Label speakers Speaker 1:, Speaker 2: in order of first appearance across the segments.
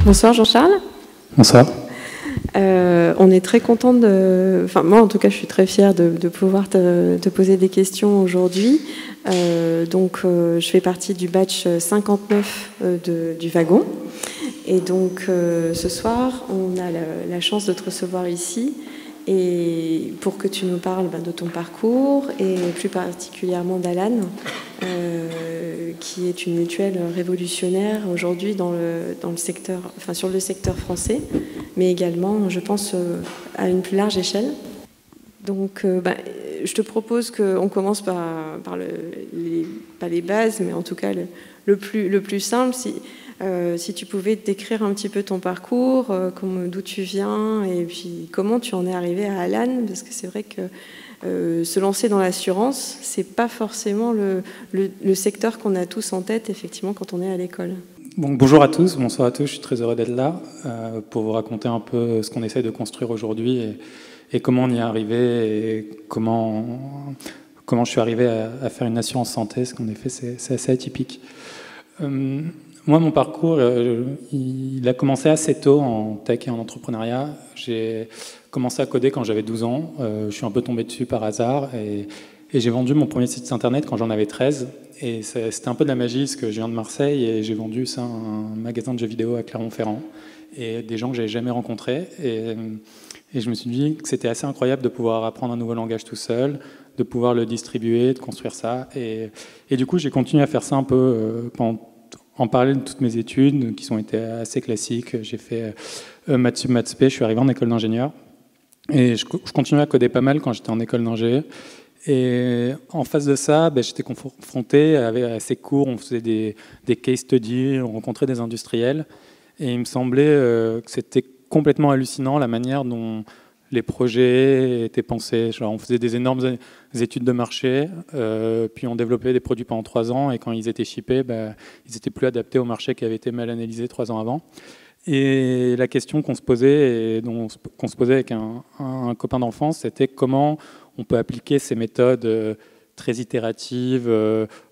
Speaker 1: Bonsoir Jean-Charles.
Speaker 2: Bonsoir.
Speaker 1: On est très content de... Enfin, moi, en tout cas, je suis très fière de pouvoir te poser des questions aujourd'hui. Je fais partie du batch 59 du wagon. Et donc, ce soir, on a la chance de te recevoir ici et pour que tu nous parles de ton parcours et plus particulièrement d'Alan, qui est une mutuelle révolutionnaire aujourd'hui dans le secteur, enfin sur le secteur français, mais également, je pense, à une plus large échelle. Donc, je te propose qu'on commence par pas les bases, mais en tout cas le plus simple. Si tu pouvais décrire un petit peu ton parcours, d'où tu viens, et puis comment tu en es arrivé à Alan, parce que c'est vrai que se lancer dans l'assurance, c'est pas forcément le secteur qu'on a tous en tête, effectivement, quand on est à l'école.
Speaker 2: Bon, bonjour à tous, bonsoir à tous, je suis très heureux d'être là pour vous raconter un peu ce qu'on essaie de construire aujourd'hui et comment on y est arrivé et comment je suis arrivé à faire une assurance santé, parce qu'en effet c'est assez atypique. Moi, mon parcours, il a commencé assez tôt en tech et en entrepreneuriat. J'ai commencé à coder quand j'avais 12 ans. Je suis un peu tombé dessus par hasard et j'ai vendu mon premier site internet quand j'en avais 13. Et c'était un peu de la magie, parce que je viens de Marseille et j'ai vendu ça à un magasin de jeux vidéo à Clermont-Ferrand et des gens que j'avais jamais rencontrés. Et je me suis dit que c'était assez incroyable de pouvoir apprendre un nouveau langage tout seul, de pouvoir le distribuer, de construire ça. Et du coup, j'ai continué à faire ça un peu en parallèle de toutes mes études, qui ont été assez classiques. J'ai fait maths sup, maths spé, je suis arrivé en école d'ingénieur. Et je continuais à coder pas mal quand j'étais en école d'ingé. Et en face de ça, j'étais confronté à ces cours, on faisait des case studies, on rencontrait des industriels. Et il me semblait que c'était complètement hallucinant la manière dont les projets étaient pensés. Genre, on faisait des énormes études de marché, puis on développait des produits pendant 3 ans, et quand ils étaient shippés, ils n'étaient plus adaptés au marché qui avait été mal analysé 3 ans avant. Et la question qu'on se posait, qu'on se posait avec un copain d'enfance, c'était comment on peut appliquer ces méthodes très itératives,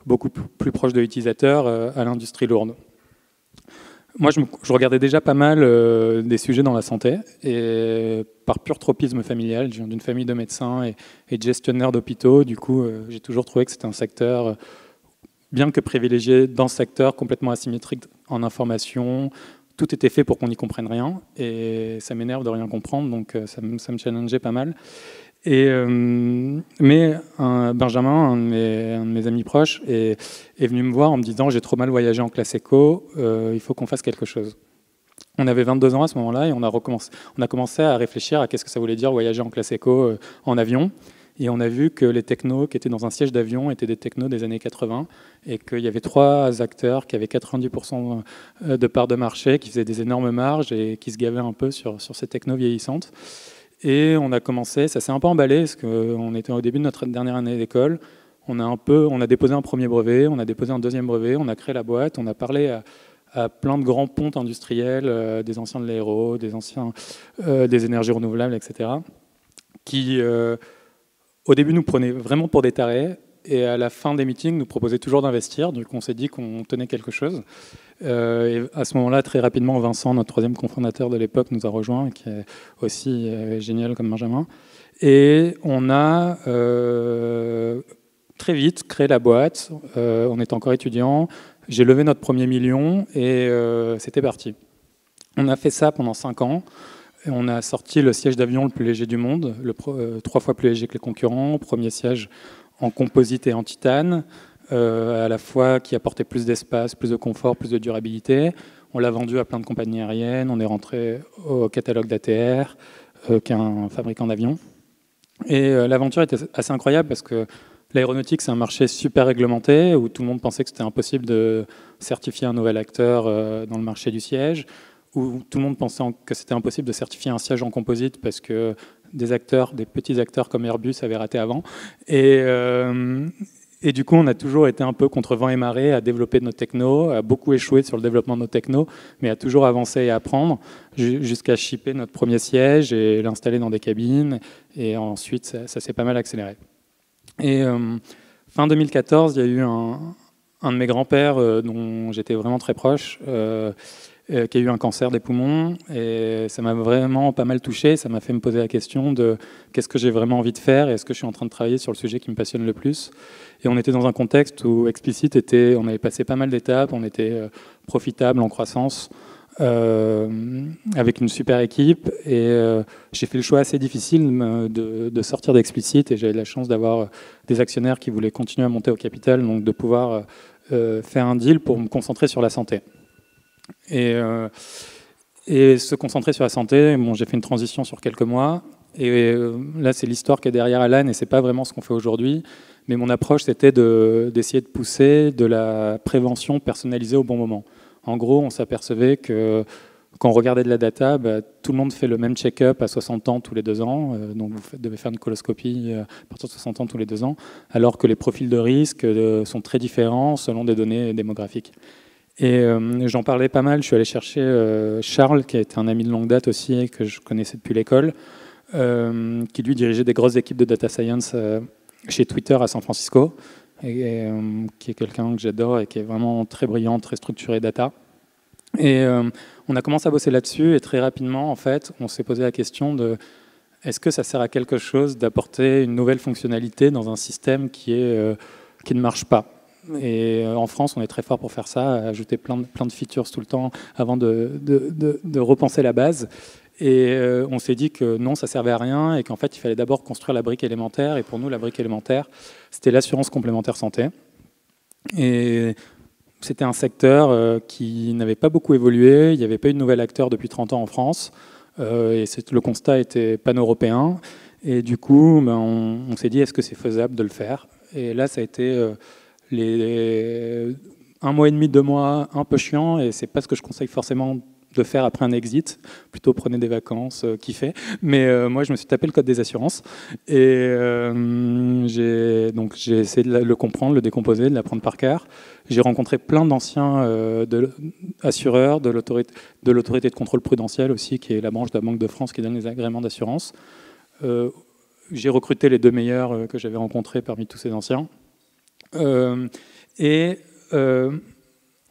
Speaker 2: beaucoup plus proches de l'utilisateur, à l'industrie lourde. Moi, je regardais déjà pas mal des sujets dans la santé, et par pur tropisme familial, je viens d'une famille de médecins et de gestionnaires d'hôpitaux. Du coup, j'ai toujours trouvé que c'était un secteur, bien que privilégié, dans ce secteur complètement asymétrique en information. Tout était fait pour qu'on n'y comprenne rien, et ça m'énerve de rien comprendre, donc ça me challengeait pas mal. Mais Benjamin, un de mes amis proches, est venu me voir en me disant « J'ai trop mal voyagé en classe éco, il faut qu'on fasse quelque chose ». On avait 22 ans à ce moment-là et on a commencé à réfléchir à qu'est-ce que ça voulait dire voyager en classe éco en avion. Et on a vu que les technos qui étaient dans un siège d'avion étaient des technos des années 80 et qu'il y avait 3 acteurs qui avaient 90% de parts de marché, qui faisaient des énormes marges et qui se gavaient un peu sur ces technos vieillissantes. Et on a commencé, ça s'est un peu emballé, parce qu'on était au début de notre dernière année d'école. On a déposé un premier brevet, on a déposé un deuxième brevet, on a créé la boîte, on a parlé à plein de grands pontes industriels, des anciens de l'aéro, des anciens des énergies renouvelables, etc., qui, au début, nous prenaient vraiment pour des tarés, et à la fin des meetings, nous proposaient toujours d'investir. Du coup, on s'est dit qu'on tenait quelque chose. Et à ce moment-là, très rapidement, Vincent, notre troisième cofondateur de l'époque, nous a rejoints, qui est aussi génial comme Benjamin. Et on a très vite créé la boîte. On était encore étudiants. J'ai levé notre premier million et c'était parti. On a fait ça pendant 5 ans. Et on a sorti le siège d'avion le plus léger du monde, 3 fois plus léger que les concurrents. Premier siège en composite et en titane. À la fois qui apportait plus d'espace, plus de confort, plus de durabilité. On l'a vendu à plein de compagnies aériennes, on est rentré au catalogue d'ATR, qui est un fabricant d'avions. Et l'aventure était assez incroyable parce que l'aéronautique, c'est un marché super réglementé, où tout le monde pensait que c'était impossible de certifier un nouvel acteur dans le marché du siège, où tout le monde pensait que c'était impossible de certifier un siège en composite parce que des petits acteurs comme Airbus avaient raté avant. Et du coup, on a toujours été un peu contre vent et marée à développer nos technos, à beaucoup échouer sur le développement de nos technos, mais à toujours avancer et apprendre, jusqu'à shipper notre premier siège et l'installer dans des cabines. Et ensuite, ça s'est pas mal accéléré. Et fin 2014, il y a eu un de mes grands-pères dont j'étais vraiment très proche, qui a eu un cancer des poumons, et ça m'a vraiment pas mal touché. Ça m'a fait me poser la question de qu'est-ce que j'ai vraiment envie de faire, et est-ce que je suis en train de travailler sur le sujet qui me passionne le plus. Et on était dans un contexte où Explicit on avait passé pas mal d'étapes, on était profitable, en croissance, avec une super équipe, et j'ai fait le choix assez difficile de sortir d'Explicit, et j'avais la chance d'avoir des actionnaires qui voulaient continuer à monter au capital, donc de pouvoir faire un deal pour me concentrer sur la santé. Et se concentrer sur la santé, bon, j'ai fait une transition sur quelques mois, et là c'est l'histoire qui est derrière Alan, et c'est pas vraiment ce qu'on fait aujourd'hui, mais mon approche c'était d'essayer de pousser de la prévention personnalisée au bon moment. En gros, on s'apercevait que quand on regardait de la data, tout le monde fait le même check-up à 60 ans tous les 2 ans, donc vous devez faire une coloscopie à partir de 60 ans tous les 2 ans, alors que les profils de risque sont très différents selon des données démographiques. Et j'en parlais pas mal, je suis allé chercher Charles, qui était un ami de longue date aussi, et que je connaissais depuis l'école, qui lui dirigeait des grosses équipes de data science chez Twitter à San Francisco, et qui est quelqu'un que j'adore et qui est vraiment très brillant, très structuré data. Et on a commencé à bosser là-dessus, et très rapidement, en fait, on s'est posé la question de est-ce que ça sert à quelque chose d'apporter une nouvelle fonctionnalité dans un système qui ne marche pas. Et en France, on est très fort pour faire ça, ajouter plein de features tout le temps avant de repenser la base. Et on s'est dit que non, ça servait à rien, et qu'en fait, il fallait d'abord construire la brique élémentaire. Et pour nous, la brique élémentaire, c'était l'assurance complémentaire santé. Et c'était un secteur qui n'avait pas beaucoup évolué. Il n'y avait pas eu de nouvel acteur depuis 30 ans en France. Et le constat était pan-européen. Et du coup, on s'est dit, est-ce que c'est faisable de le faire? Et là, ça a été un mois et demi, 2 mois, un peu chiant. Et c'est pas ce que je conseille forcément de faire après un exit. Plutôt prenez des vacances, kiffez. Mais moi, je me suis tapé le code des assurances. Et j'ai essayé de le comprendre, le décomposer, de l'apprendre par cœur. J'ai rencontré plein d'anciens assureurs, de l'autorité de contrôle prudentiel aussi, qui est la branche de la Banque de France qui donne les agréments d'assurance. J'ai recruté les 2 meilleurs que j'avais rencontrés parmi tous ces anciens.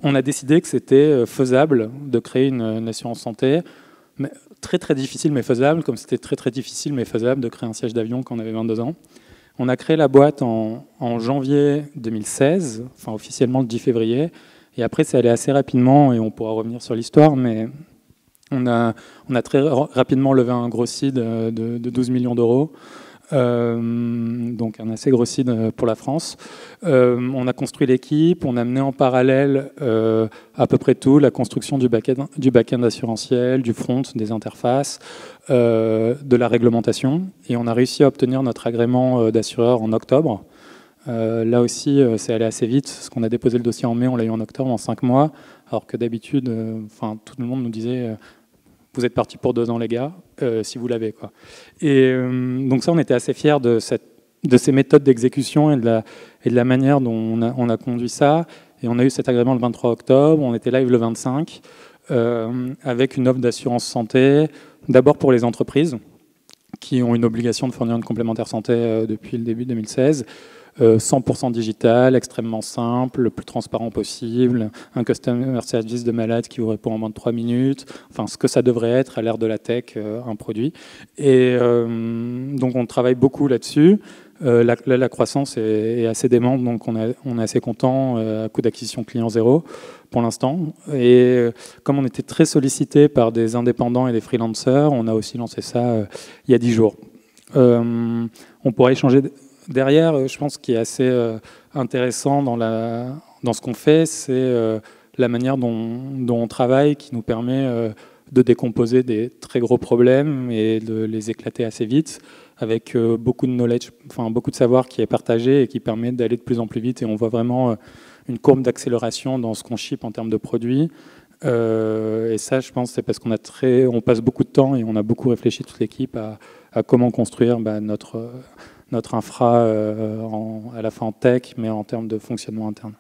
Speaker 2: On a décidé que c'était faisable de créer une assurance santé, mais très très difficile mais faisable, comme c'était très très difficile mais faisable de créer un siège d'avion quand on avait 22 ans. On a créé la boîte en janvier 2016, enfin officiellement le 10 février, et après c'est allé assez rapidement, et on pourra revenir sur l'histoire, mais on a très rapidement levé un gros seed de 12 millions d'euros. Donc un assez gros seed pour la France. On a construit l'équipe, on a mené en parallèle à peu près tout, la construction du back-end assurantiel, du front, des interfaces, de la réglementation, et on a réussi à obtenir notre agrément d'assureur en octobre. Là aussi, c'est allé assez vite, parce qu'on a déposé le dossier en mai, on l'a eu en octobre, en 5 mois, alors que d'habitude, tout le monde nous disait vous êtes partis pour 2 ans les gars, si vous l'avez, quoi. Et donc ça, on était assez fiers de ces méthodes d'exécution et de la manière dont on a conduit ça. Et on a eu cet agrément le 23 octobre, on était live le 25, avec une offre d'assurance santé, d'abord pour les entreprises, qui ont une obligation de fournir une complémentaire santé depuis le début 2016, 100% digital, extrêmement simple, le plus transparent possible, un customer service de malade qui vous répond en moins de 3 minutes, enfin ce que ça devrait être à l'ère de la tech, un produit. Et donc on travaille beaucoup là-dessus. La croissance est assez démente, donc on est assez content, à coût d'acquisition client zéro pour l'instant. Et comme on était très sollicité par des indépendants et des freelancers, on a aussi lancé ça il y a 10 jours. On pourra échanger derrière. Je pense qu'il est assez intéressant dans ce qu'on fait, c'est la manière dont on travaille, qui nous permet de décomposer des très gros problèmes et de les éclater assez vite, avec beaucoup de knowledge, enfin beaucoup de savoir qui est partagé et qui permet d'aller de plus en plus vite. Et on voit vraiment une courbe d'accélération dans ce qu'on ship en termes de produits. Et ça, je pense, c'est parce on passe beaucoup de temps et on a beaucoup réfléchi, toute l'équipe, à comment construire notre infra à la fois en tech, mais en termes de fonctionnement interne.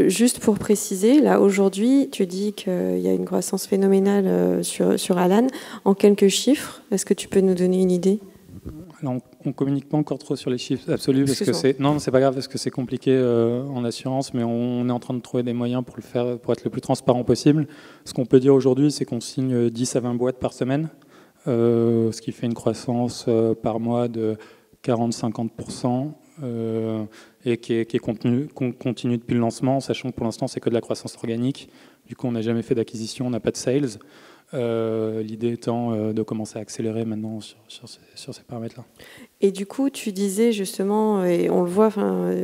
Speaker 1: Juste pour préciser, là aujourd'hui, tu dis qu'il y a une croissance phénoménale sur Alan. En quelques chiffres, est-ce que tu peux nous donner une idée?
Speaker 2: Là, on communique pas encore trop sur les chiffres absolus parce que c'est pas grave parce que c'est compliqué en assurance, mais on est en train de trouver des moyens pour le faire, pour être le plus transparent possible. Ce qu'on peut dire aujourd'hui, c'est qu'on signe 10 à 20 boîtes par semaine, ce qui fait une croissance par mois de 40-50%, et qui est continue depuis le lancement, sachant que pour l'instant c'est que de la croissance organique. Du coup, on n'a jamais fait d'acquisition, on n'a pas de sales. L'idée étant de commencer à accélérer maintenant sur ces paramètres-là.
Speaker 1: Et du coup, tu disais justement, et on le voit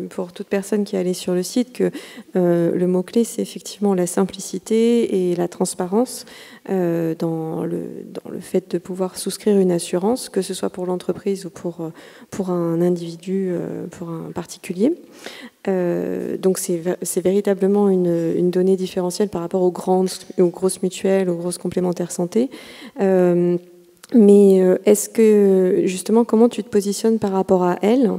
Speaker 1: pour toute personne qui est allée sur le site, que le mot-clé, c'est effectivement la simplicité et la transparence dans le fait de pouvoir souscrire une assurance, que ce soit pour l'entreprise ou pour un individu, pour un particulier. Donc c'est véritablement une donnée différentielle par rapport aux grosses mutuelles, aux grosses complémentaires santé. Mais est-ce que, justement, comment tu te positionnes par rapport à elles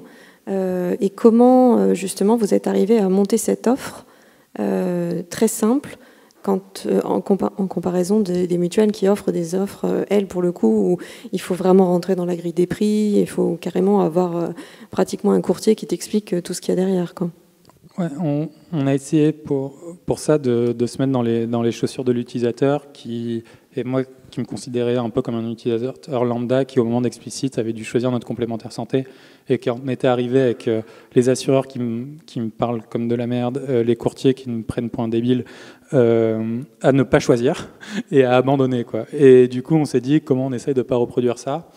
Speaker 1: et comment, justement, vous êtes arrivé à monter cette offre très simple en comparaison des mutuelles qui offrent des offres, elles, pour le coup, où il faut vraiment rentrer dans la grille des prix, il faut carrément avoir pratiquement un courtier qui t'explique tout ce qu'il y a derrière, quoi.
Speaker 2: Ouais, on a essayé pour ça de se mettre dans les chaussures de l'utilisateur et moi qui me considérais un peu comme un utilisateur lambda qui au moment d'Explicit avait dû choisir notre complémentaire santé et qui en était arrivé avec les assureurs qui me parlent comme de la merde, les courtiers qui me prennent pour un débile, à ne pas choisir et à abandonner, quoi. Et du coup on s'est dit comment on essaye de ne pas reproduire ça.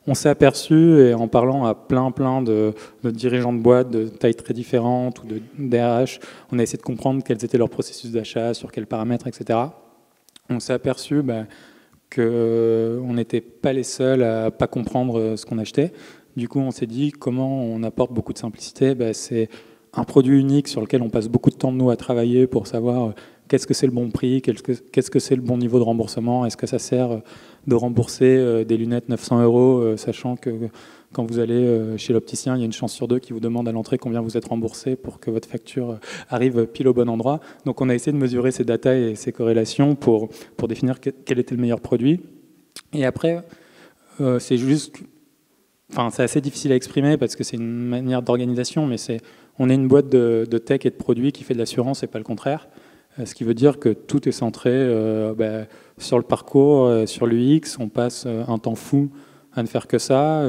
Speaker 2: On s'est aperçu, et en parlant à plein de dirigeants de boîtes de tailles très différentes ou de DRH, on a essayé de comprendre quels étaient leurs processus d'achat, sur quels paramètres, etc. On s'est aperçu qu'on n'était pas les seuls à ne pas comprendre ce qu'on achetait. Du coup, on s'est dit comment on apporte beaucoup de simplicité. C'est un produit unique sur lequel on passe beaucoup de temps de nous à travailler pour savoir qu'est-ce que c'est le bon prix, qu'est-ce que c'est le bon niveau de remboursement, est-ce que ça sert de rembourser des lunettes 900 €, sachant que quand vous allez chez l'opticien, il y a une chance sur 2 qui vous demande à l'entrée combien vous êtes remboursé pour que votre facture arrive pile au bon endroit. Donc on a essayé de mesurer ces datas et ces corrélations pour définir quel était le meilleur produit. Et après, c'est juste... Enfin, c'est assez difficile à exprimer parce que c'est une manière d'organisation, mais on est une boîte de tech et de produits qui fait de l'assurance et pas le contraire. Ce qui veut dire que tout est centré sur le parcours, sur l'UX. On passe un temps fou à ne faire que ça.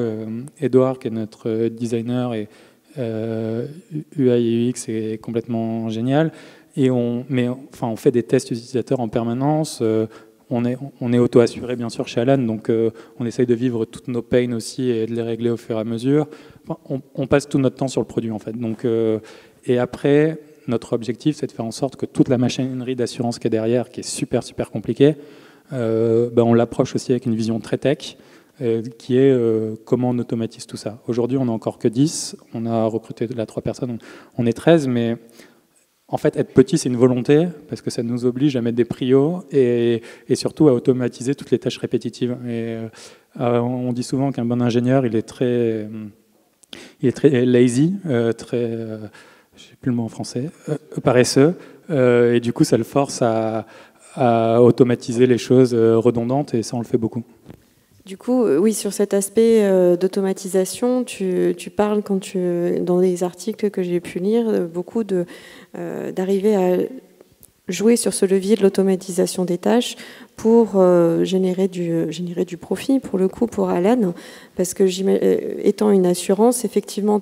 Speaker 2: Edouard, qui est notre designer, et UI et UX est complètement génial. Et on fait des tests utilisateurs en permanence. On est auto-assuré, bien sûr, chez Alan, donc on essaye de vivre toutes nos pains aussi et de les régler au fur et à mesure. On passe tout notre temps sur le produit, en fait. Donc, et après... Notre objectif, c'est de faire en sorte que toute la machinerie d'assurance qui est derrière, qui est super compliquée, on l'approche aussi avec une vision très tech, qui est comment on automatise tout ça. Aujourd'hui, on n'a encore que 10, on a recruté 3 personnes, on est 13, mais en fait, être petit, c'est une volonté, parce que ça nous oblige à mettre des prios et surtout à automatiser toutes les tâches répétitives. Et on dit souvent qu'un bon ingénieur, il est très lazy, très... je sais plus le mot en français, paresseux, et du coup ça le force à automatiser les choses redondantes, et ça on le fait beaucoup.
Speaker 1: Du coup, oui, sur cet aspect d'automatisation, tu parles dans les articles que j'ai pu lire, beaucoup d'arriver à jouer sur ce levier de l'automatisation des tâches pour générer du profit, pour le coup, pour Alan, parce que étant une assurance, effectivement,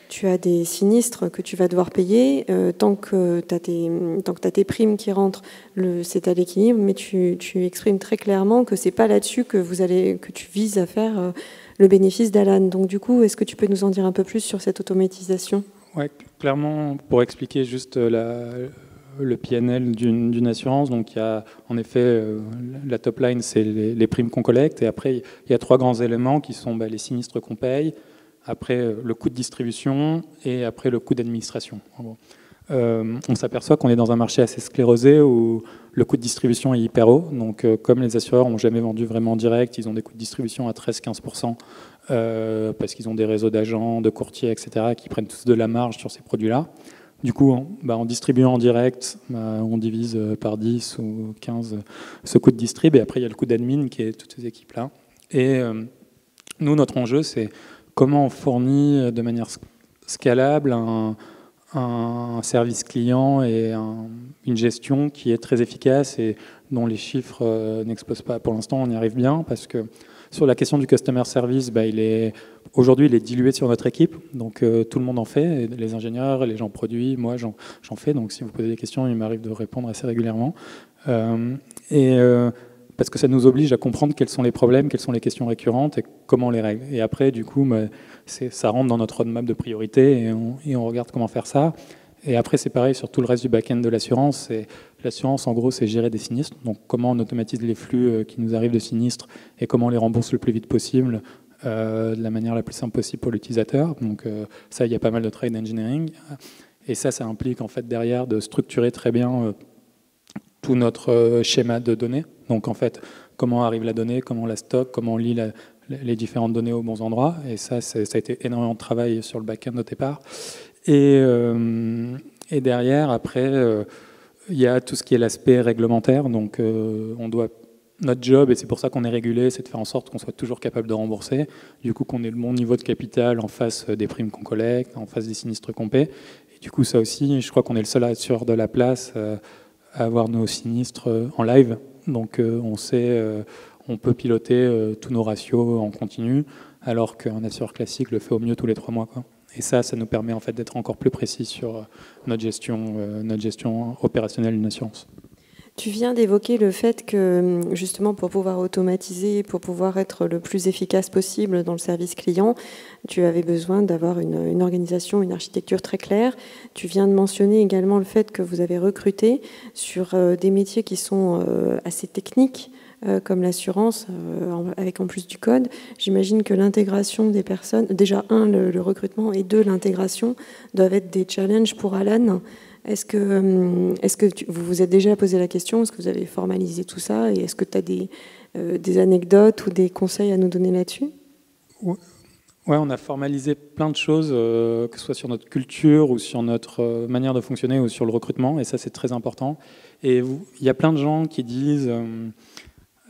Speaker 1: tu as des sinistres que tu vas devoir payer, tant que tu as tes primes qui rentrent, c'est à l'équilibre, mais tu exprimes très clairement que c'est pas là-dessus que tu vises à faire le bénéfice d'Alan. Donc du coup, est-ce que tu peux nous en dire un peu plus sur cette automatisation ?
Speaker 2: Ouais, clairement, pour expliquer juste le PNL d'une assurance, donc il y a en effet la top line, c'est les primes qu'on collecte, et après il y a 3 grands éléments qui sont les sinistres qu'on paye, après le coût de distribution et après le coût d'administration. On s'aperçoit qu'on est dans un marché assez sclérosé où le coût de distribution est hyper haut, donc comme les assureurs n'ont jamais vendu vraiment en direct, ils ont des coûts de distribution à 13-15%, parce qu'ils ont des réseaux d'agents, de courtiers, etc., qui prennent tous de la marge sur ces produits-là. Du coup, en distribuant en direct, on divise par 10 ou 15 ce coût de distrib. Et après, il y a le coût d'admin qui est toutes ces équipes-là. Et nous, notre enjeu, c'est comment on fournit de manière scalable un service client et une gestion qui est très efficace et dont les chiffres n'explosent pas. Pour l'instant, on y arrive bien parce que sur la question du customer service, aujourd'hui, il est dilué sur notre équipe, donc tout le monde en fait, les ingénieurs, les gens produits, moi j'en fais, donc si vous posez des questions, il m'arrive de répondre assez régulièrement. Parce que ça nous oblige à comprendre quels sont les problèmes, quelles sont les questions récurrentes et comment on les règle. Et après, du coup, ça rentre dans notre roadmap de priorité et on regarde comment faire ça. Et après, c'est pareil sur tout le reste du back-end de l'assurance. L'assurance, en gros, c'est gérer des sinistres. Donc, comment on automatise les flux qui nous arrivent de sinistres et comment on les rembourse le plus vite possible de la manière la plus simple possible pour l'utilisateur. Donc, ça, il y a pas mal de trade engineering. Et ça implique, en fait, derrière, de structurer très bien tout notre schéma de données. Donc, en fait, comment arrive la donnée, comment on la stocke, comment on lit les différentes données aux bons endroits. Et ça a été énormément de travail sur le back-end au départ. Et derrière, après, il y a tout ce qui est l'aspect réglementaire. Donc, notre job, et c'est pour ça qu'on est régulé, c'est de faire en sorte qu'on soit toujours capable de rembourser. Du coup, qu'on ait le bon niveau de capital en face des primes qu'on collecte, en face des sinistres qu'on paie. Et du coup, ça aussi, je crois qu'on est le seul assureur de la place à avoir nos sinistres en live. Donc, on peut piloter tous nos ratios en continu, alors qu'un assureur classique le fait au mieux tous les 3 mois, quoi. Et ça nous permet en fait d'être encore plus précis sur notre gestion opérationnelle d'une assurance.
Speaker 1: Tu viens d'évoquer le fait que, justement, pour pouvoir automatiser, pour pouvoir être le plus efficace possible dans le service client, tu avais besoin d'avoir une organisation, une architecture très claire. Tu viens de mentionner également le fait que vous avez recruté sur des métiers qui sont assez techniques, comme l'assurance, avec en plus du code. J'imagine que l'intégration des personnes, déjà, le recrutement, et 2, l'intégration, doivent être des challenges pour Alan. Est-ce que vous vous êtes déjà posé la question? Est-ce que vous avez formalisé tout ça? Et est-ce que tu as des anecdotes ou des conseils à nous donner là-dessus?
Speaker 2: Ouais, on a formalisé plein de choses, que ce soit sur notre culture ou sur notre manière de fonctionner ou sur le recrutement. Et ça, c'est très important. Et il y a plein de gens qui disent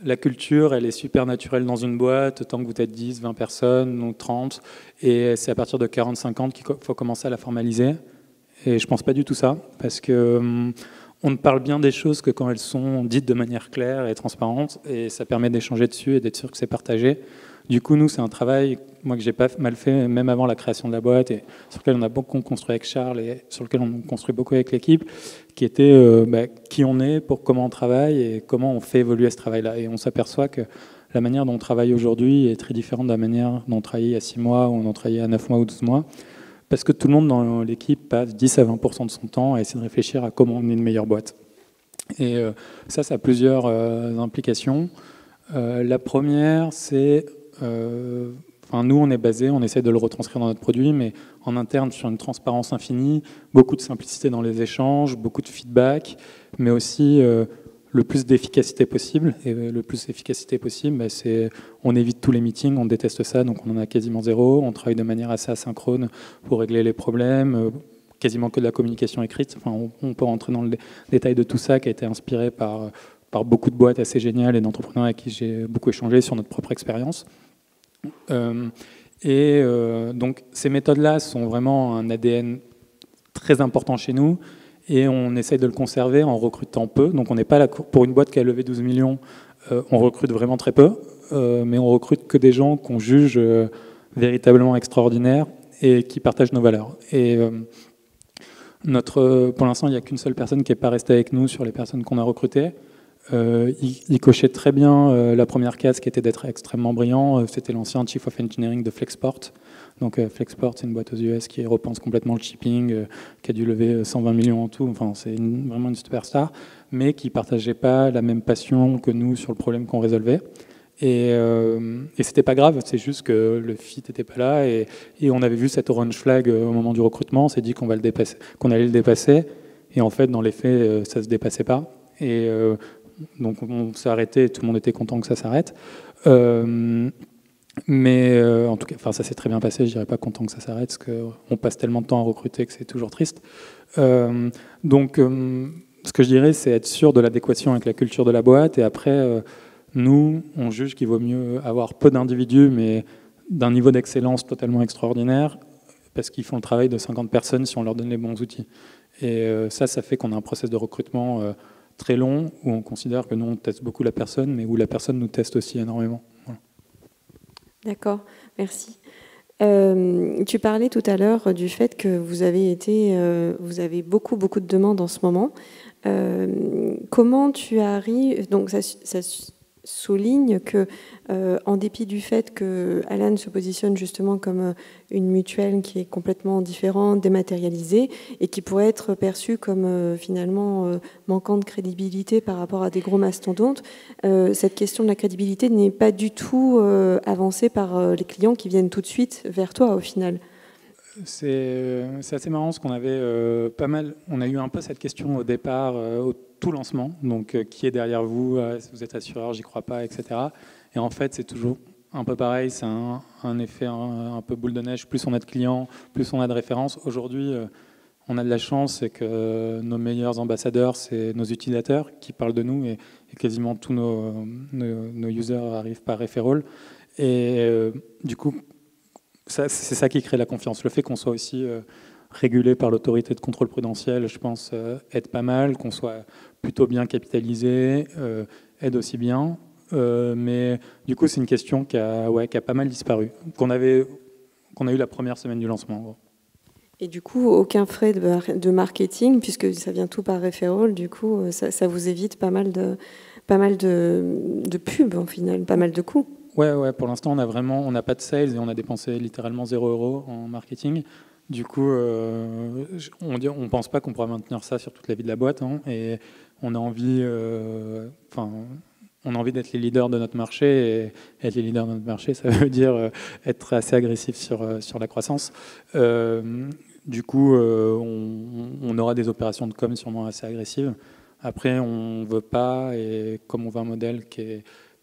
Speaker 2: la culture, elle est super naturelle dans une boîte, tant que vous êtes 10, 20 personnes ou 30. Et c'est à partir de 40-50 qu'il faut commencer à la formaliser. Et je pense pas du tout ça, parce que on ne parle bien des choses que quand elles sont dites de manière claire et transparente, et ça permet d'échanger dessus et d'être sûr que c'est partagé. Du coup, nous, c'est un travail, moi, que j'ai pas mal fait, même avant la création de la boîte, et sur lequel on a beaucoup construit avec Charles, et sur lequel on construit beaucoup avec l'équipe, qui était qui on est, pour comment on travaille, et comment on fait évoluer ce travail-là. Et on s'aperçoit que la manière dont on travaille aujourd'hui est très différente de la manière dont on travaillait il y a 6 mois, ou on travaillait à 9 mois ou 12 mois. Parce que tout le monde dans l'équipe passe 10 à 20% de son temps à essayer de réfléchir à comment on est une meilleure boîte. Et ça a plusieurs implications. La première, c'est... nous, on est basé, on essaie de le retranscrire dans notre produit, mais en interne, sur une transparence infinie, beaucoup de simplicité dans les échanges, beaucoup de feedback, mais aussi le plus d'efficacité possible. Et le plus d'efficacité possible, c'est on évite tous les meetings, on déteste ça, donc on en a quasiment 0. On travaille de manière assez asynchrone pour régler les problèmes, quasiment que de la communication écrite. Enfin, on peut rentrer dans le détail de tout ça, qui a été inspiré par beaucoup de boîtes assez géniales et d'entrepreneurs avec qui j'ai beaucoup échangé sur notre propre expérience. Donc ces méthodes-là sont vraiment un ADN très important chez nous. Et on essaye de le conserver en recrutant peu. Donc on n'est pas là pour une boîte qui a levé 12 millions, on recrute vraiment très peu, mais on recrute que des gens qu'on juge véritablement extraordinaires et qui partagent nos valeurs. Et pour l'instant, il n'y a qu'une seule personne qui n'est pas restée avec nous sur les personnes qu'on a recrutées. Il cochait très bien la première case qui était d'être extrêmement brillant. C'était l'ancien Chief of Engineering de Flexport. Donc Flexport, c'est une boîte aux US qui repense complètement le shipping, qui a dû lever 120 millions en tout. Enfin, c'est vraiment une superstar, mais qui ne partageait pas la même passion que nous sur le problème qu'on résolvait. Et c'était pas grave, c'est juste que le fit n'était pas là. Et on avait vu cette orange flag au moment du recrutement. On s'est dit qu'on allait le dépasser. Et en fait, dans les faits, ça ne se dépassait pas. Et donc on s'est arrêté et tout le monde était content que ça s'arrête. Mais en tout cas, ça s'est très bien passé, je dirais pas content que ça s'arrête, parce qu'on passe tellement de temps à recruter que c'est toujours triste. Donc ce que je dirais, c'est être sûr de l'adéquation avec la culture de la boîte, et après, nous, on juge qu'il vaut mieux avoir peu d'individus, mais d'un niveau d'excellence totalement extraordinaire, parce qu'ils font le travail de 50 personnes si on leur donne les bons outils. Et ça fait qu'on a un process de recrutement très long, où on considère que nous, on teste beaucoup la personne, mais où la personne nous teste aussi énormément. Voilà.
Speaker 1: D'accord, merci. Tu parlais tout à l'heure du fait que vous avez beaucoup de demandes en ce moment. Comment tu arrives, donc ça souligne que, en dépit du fait que Alan se positionne justement comme une mutuelle qui est complètement différente, dématérialisée, et qui pourrait être perçue comme finalement manquant de crédibilité par rapport à des gros mastodontes, cette question de la crédibilité n'est pas du tout avancée par les clients qui viennent tout de suite vers toi au final.
Speaker 2: C'est assez marrant parce qu'on avait pas mal, on a eu un peu cette question au départ, au tout lancement, donc qui est derrière vous, vous êtes assureur, j'y crois pas, etc. Et en fait, c'est toujours un peu pareil, c'est un effet un peu boule de neige, plus on a de clients, plus on a de références. Aujourd'hui, on a de la chance, c'est que nos meilleurs ambassadeurs, c'est nos utilisateurs qui parlent de nous, et quasiment tous nos users arrivent par referral. Et du coup, c'est ça qui crée la confiance. Le fait qu'on soit aussi régulé par l'autorité de contrôle prudentiel, je pense, aide pas mal, qu'on soit plutôt bien capitalisé, aide aussi bien. Mais du coup, c'est une question qui a pas mal disparu, qu'on a eu la première semaine du lancement.
Speaker 1: Et du coup, aucun frais de marketing, puisque ça vient tout par referral, du coup, ça vous évite pas mal de pubs, en final, pas mal de coûts.
Speaker 2: Ouais, pour l'instant, on n'a pas de sales et on a dépensé littéralement 0 € en marketing. Du coup, on pense pas qu'on pourra maintenir ça sur toute la vie de la boîte, hein, et on a envie, d'être les leaders de notre marché, et être les leaders de notre marché, ça veut dire être assez agressif sur la croissance. Du coup, on aura des opérations de com sûrement assez agressives. Après, on veut pas, et comme on veut un modèle qui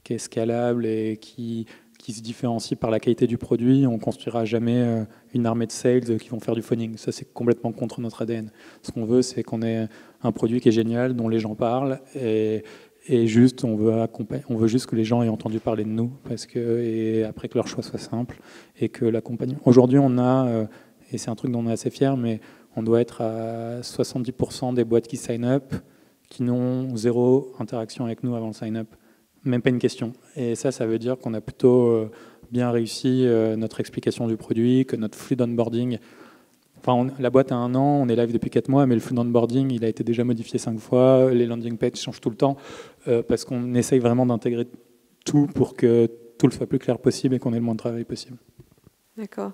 Speaker 2: est scalable et qui se différencie par la qualité du produit, on ne construira jamais une armée de sales qui vont faire du phoning. Ça, c'est complètement contre notre ADN. Ce qu'on veut, c'est qu'on ait un produit qui est génial, dont les gens parlent, et juste, on veut juste que les gens aient entendu parler de nous, et après que leur choix soit simple, et que l'accompagnement... Aujourd'hui, on a, et c'est un truc dont on est assez fier, mais on doit être à 70% des boîtes qui sign up, qui n'ont 0 interaction avec nous avant le sign up. Même pas une question. Et ça veut dire qu'on a plutôt bien réussi notre explication du produit, que notre flux d'onboarding... Enfin, la boîte a 1 an, on est live depuis 4 mois, mais le flux d'onboarding, il a été déjà modifié 5 fois, les landing pages changent tout le temps, parce qu'on essaye vraiment d'intégrer tout pour que tout le soit plus clair possible et qu'on ait le moins de travail possible.
Speaker 1: D'accord.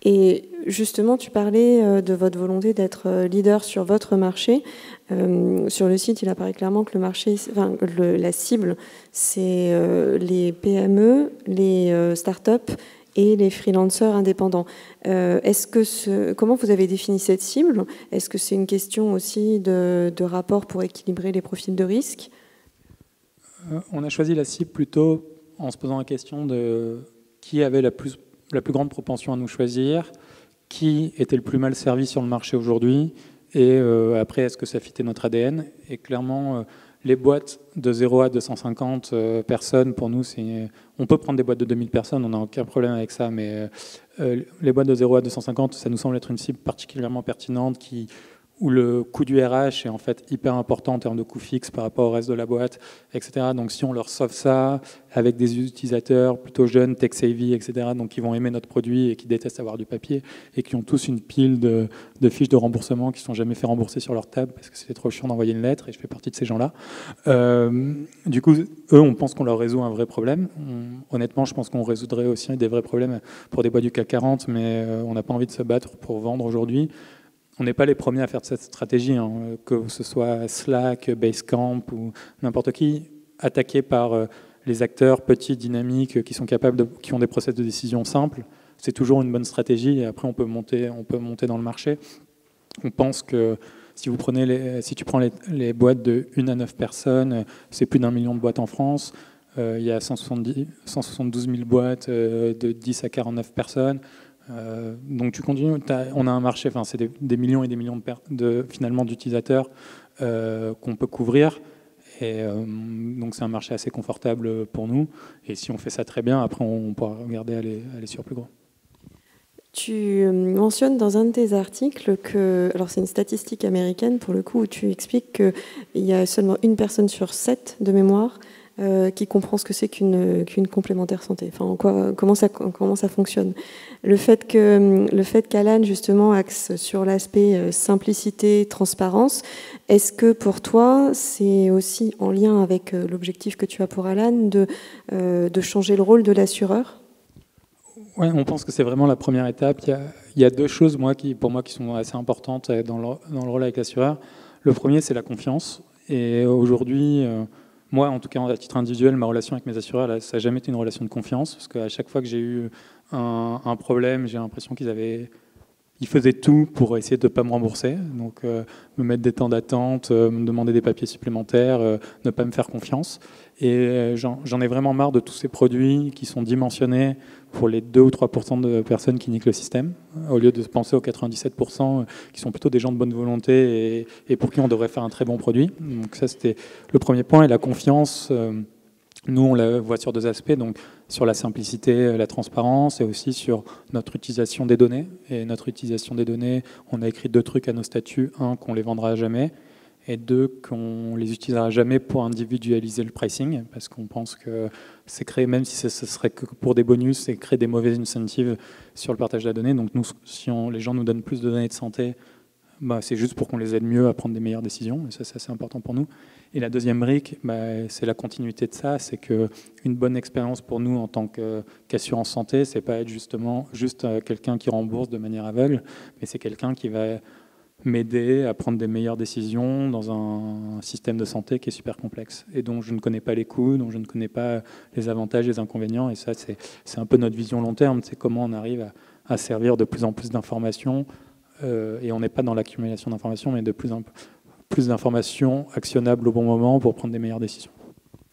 Speaker 1: Et justement, tu parlais de votre volonté d'être leader sur votre marché. Sur le site, il apparaît clairement que la cible, c'est les PME, les startups et les freelancers indépendants. Comment vous avez défini cette cible? Est-ce que c'est une question aussi de rapport pour équilibrer les profils de risque?
Speaker 2: On a choisi la cible plutôt en se posant la question de qui avait la plus grande propension à nous choisir, qui était le plus mal servi sur le marché aujourd'hui, et après, est-ce que ça fitait notre ADN? Et clairement, les boîtes de 0 à 250 personnes, pour nous, on peut prendre des boîtes de 2000 personnes, on n'a aucun problème avec ça, mais les boîtes de 0 à 250, ça nous semble être une cible particulièrement pertinente où le coût du RH est en fait hyper important en termes de coût fixe par rapport au reste de la boîte, etc. Donc si on leur sauve ça avec des utilisateurs plutôt jeunes, tech-savvy, etc., donc qui vont aimer notre produit et qui détestent avoir du papier et qui ont tous une pile de fiches de remboursement qui ne sont jamais fait rembourser sur leur table parce que c'était trop chiant d'envoyer une lettre, et je fais partie de ces gens-là. Du coup, eux, on pense qu'on leur résout un vrai problème. Honnêtement, je pense qu'on résoudrait aussi des vrais problèmes pour des boîtes du CAC 40, mais on n'a pas envie de se battre pour vendre aujourd'hui. On n'est pas les premiers à faire cette stratégie, hein, que ce soit Slack, Basecamp ou n'importe qui, attaqué par les acteurs petits, dynamiques, qui ont des process de décision simples. C'est toujours une bonne stratégie, et après on peut monter dans le marché. On pense que si tu prends les boîtes de 1 à 9 personnes, c'est plus d'1 million de boîtes en France. Il y a 172 000 boîtes de 10 à 49 personnes. Donc tu continues, on a un marché, c'est des millions et des millions finalement d'utilisateurs qu'on peut couvrir, Et donc c'est un marché assez confortable pour nous. Et si on fait ça très bien, après on pourra regarder à aller sur plus gros.
Speaker 1: Tu mentionnes dans un de tes articles que, alors c'est une statistique américaine pour le coup, où tu expliques qu'il y a seulement 1 personne sur 7 de mémoire qui comprend ce que c'est qu'une complémentaire santé. Enfin, comment ça fonctionne. Le fait qu'Alan justement axe sur l'aspect simplicité, transparence, est-ce que pour toi c'est aussi en lien avec l'objectif que tu as pour Alan de changer le rôle de l'assureur ?
Speaker 2: Ouais, on pense que c'est vraiment la première étape. Il y a 2 choses pour moi qui sont assez importantes dans le rôle avec l'assureur. Le premier, c'est la confiance. Et aujourd'hui, moi, en tout cas, à titre individuel, ma relation avec mes assureurs, là, ça n'a jamais été une relation de confiance. Parce qu'à chaque fois que j'ai eu un problème, j'ai l'impression ils faisaient tout pour essayer de ne pas me rembourser. Donc, me mettre des temps d'attente, me demander des papiers supplémentaires, ne pas me faire confiance. Et j'en ai vraiment marre de tous ces produits qui sont dimensionnés pour les 2 ou 3% de personnes qui niquent le système, au lieu de penser aux 97% qui sont plutôt des gens de bonne volonté et pour qui on devrait faire un très bon produit. Donc ça, c'était le premier point. Et la confiance, nous, on la voit sur 2 aspects, donc sur la simplicité, la transparence, et aussi sur notre utilisation des données. Et notre utilisation des données, on a écrit 2 trucs à nos statuts. 1, qu'on les vendra jamais, et 2, qu'on les utilisera jamais pour individualiser le pricing, parce qu'on pense que c'est créer, même si ce serait que pour des bonus, c'est créer des mauvaises incentives sur le partage de la donnée. Donc nous, si les gens nous donnent plus de données de santé, c'est juste pour qu'on les aide mieux à prendre des meilleures décisions, et ça c'est assez important pour nous. Et la deuxième brique, c'est la continuité de ça, c'est qu'une bonne expérience pour nous en tant qu'assurance santé, c'est pas être juste quelqu'un qui rembourse de manière aveugle, mais c'est quelqu'un qui va m'aider à prendre des meilleures décisions dans un système de santé qui est super complexe et dont je ne connais pas les coûts, dont je ne connais pas les avantages et les inconvénients. Et ça, c'est un peu notre vision long terme, c'est comment on arrive à servir de plus en plus d'informations. Et on n'est pas dans l'accumulation d'informations, mais de plus en plus d'informations actionnables au bon moment pour prendre des meilleures décisions.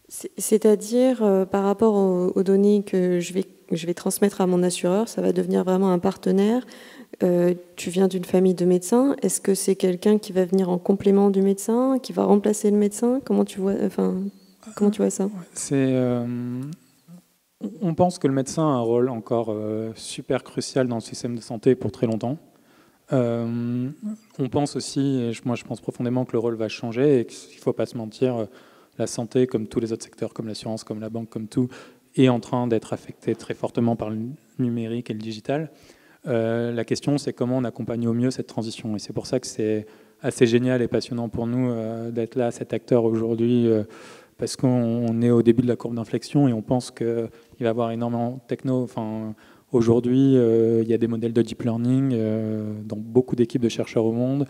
Speaker 1: C'est-à-dire, par rapport aux données que je vais transmettre à mon assureur, ça va devenir vraiment un partenaire. Tu viens d'une famille de médecins. Est-ce que c'est quelqu'un qui va venir en complément du médecin, qui va remplacer le médecin ? Comment tu vois ça ?
Speaker 2: On pense que le médecin a un rôle encore super crucial dans le système de santé pour très longtemps. On pense aussi, et moi je pense profondément que le rôle va changer et qu'il ne faut pas se mentir, la santé, comme tous les autres secteurs, comme l'assurance, comme la banque, comme tout, est en train d'être affectée très fortement par le numérique et le digital. La question, c'est comment on accompagne au mieux cette transition. Et c'est pour ça que c'est assez génial et passionnant pour nous d'être là, cet acteur aujourd'hui, parce qu'on est au début de la courbe d'inflexion et on pense qu'il va y avoir énormément de techno. Aujourd'hui, il y a des modèles de deep learning dans beaucoup d'équipes de chercheurs au monde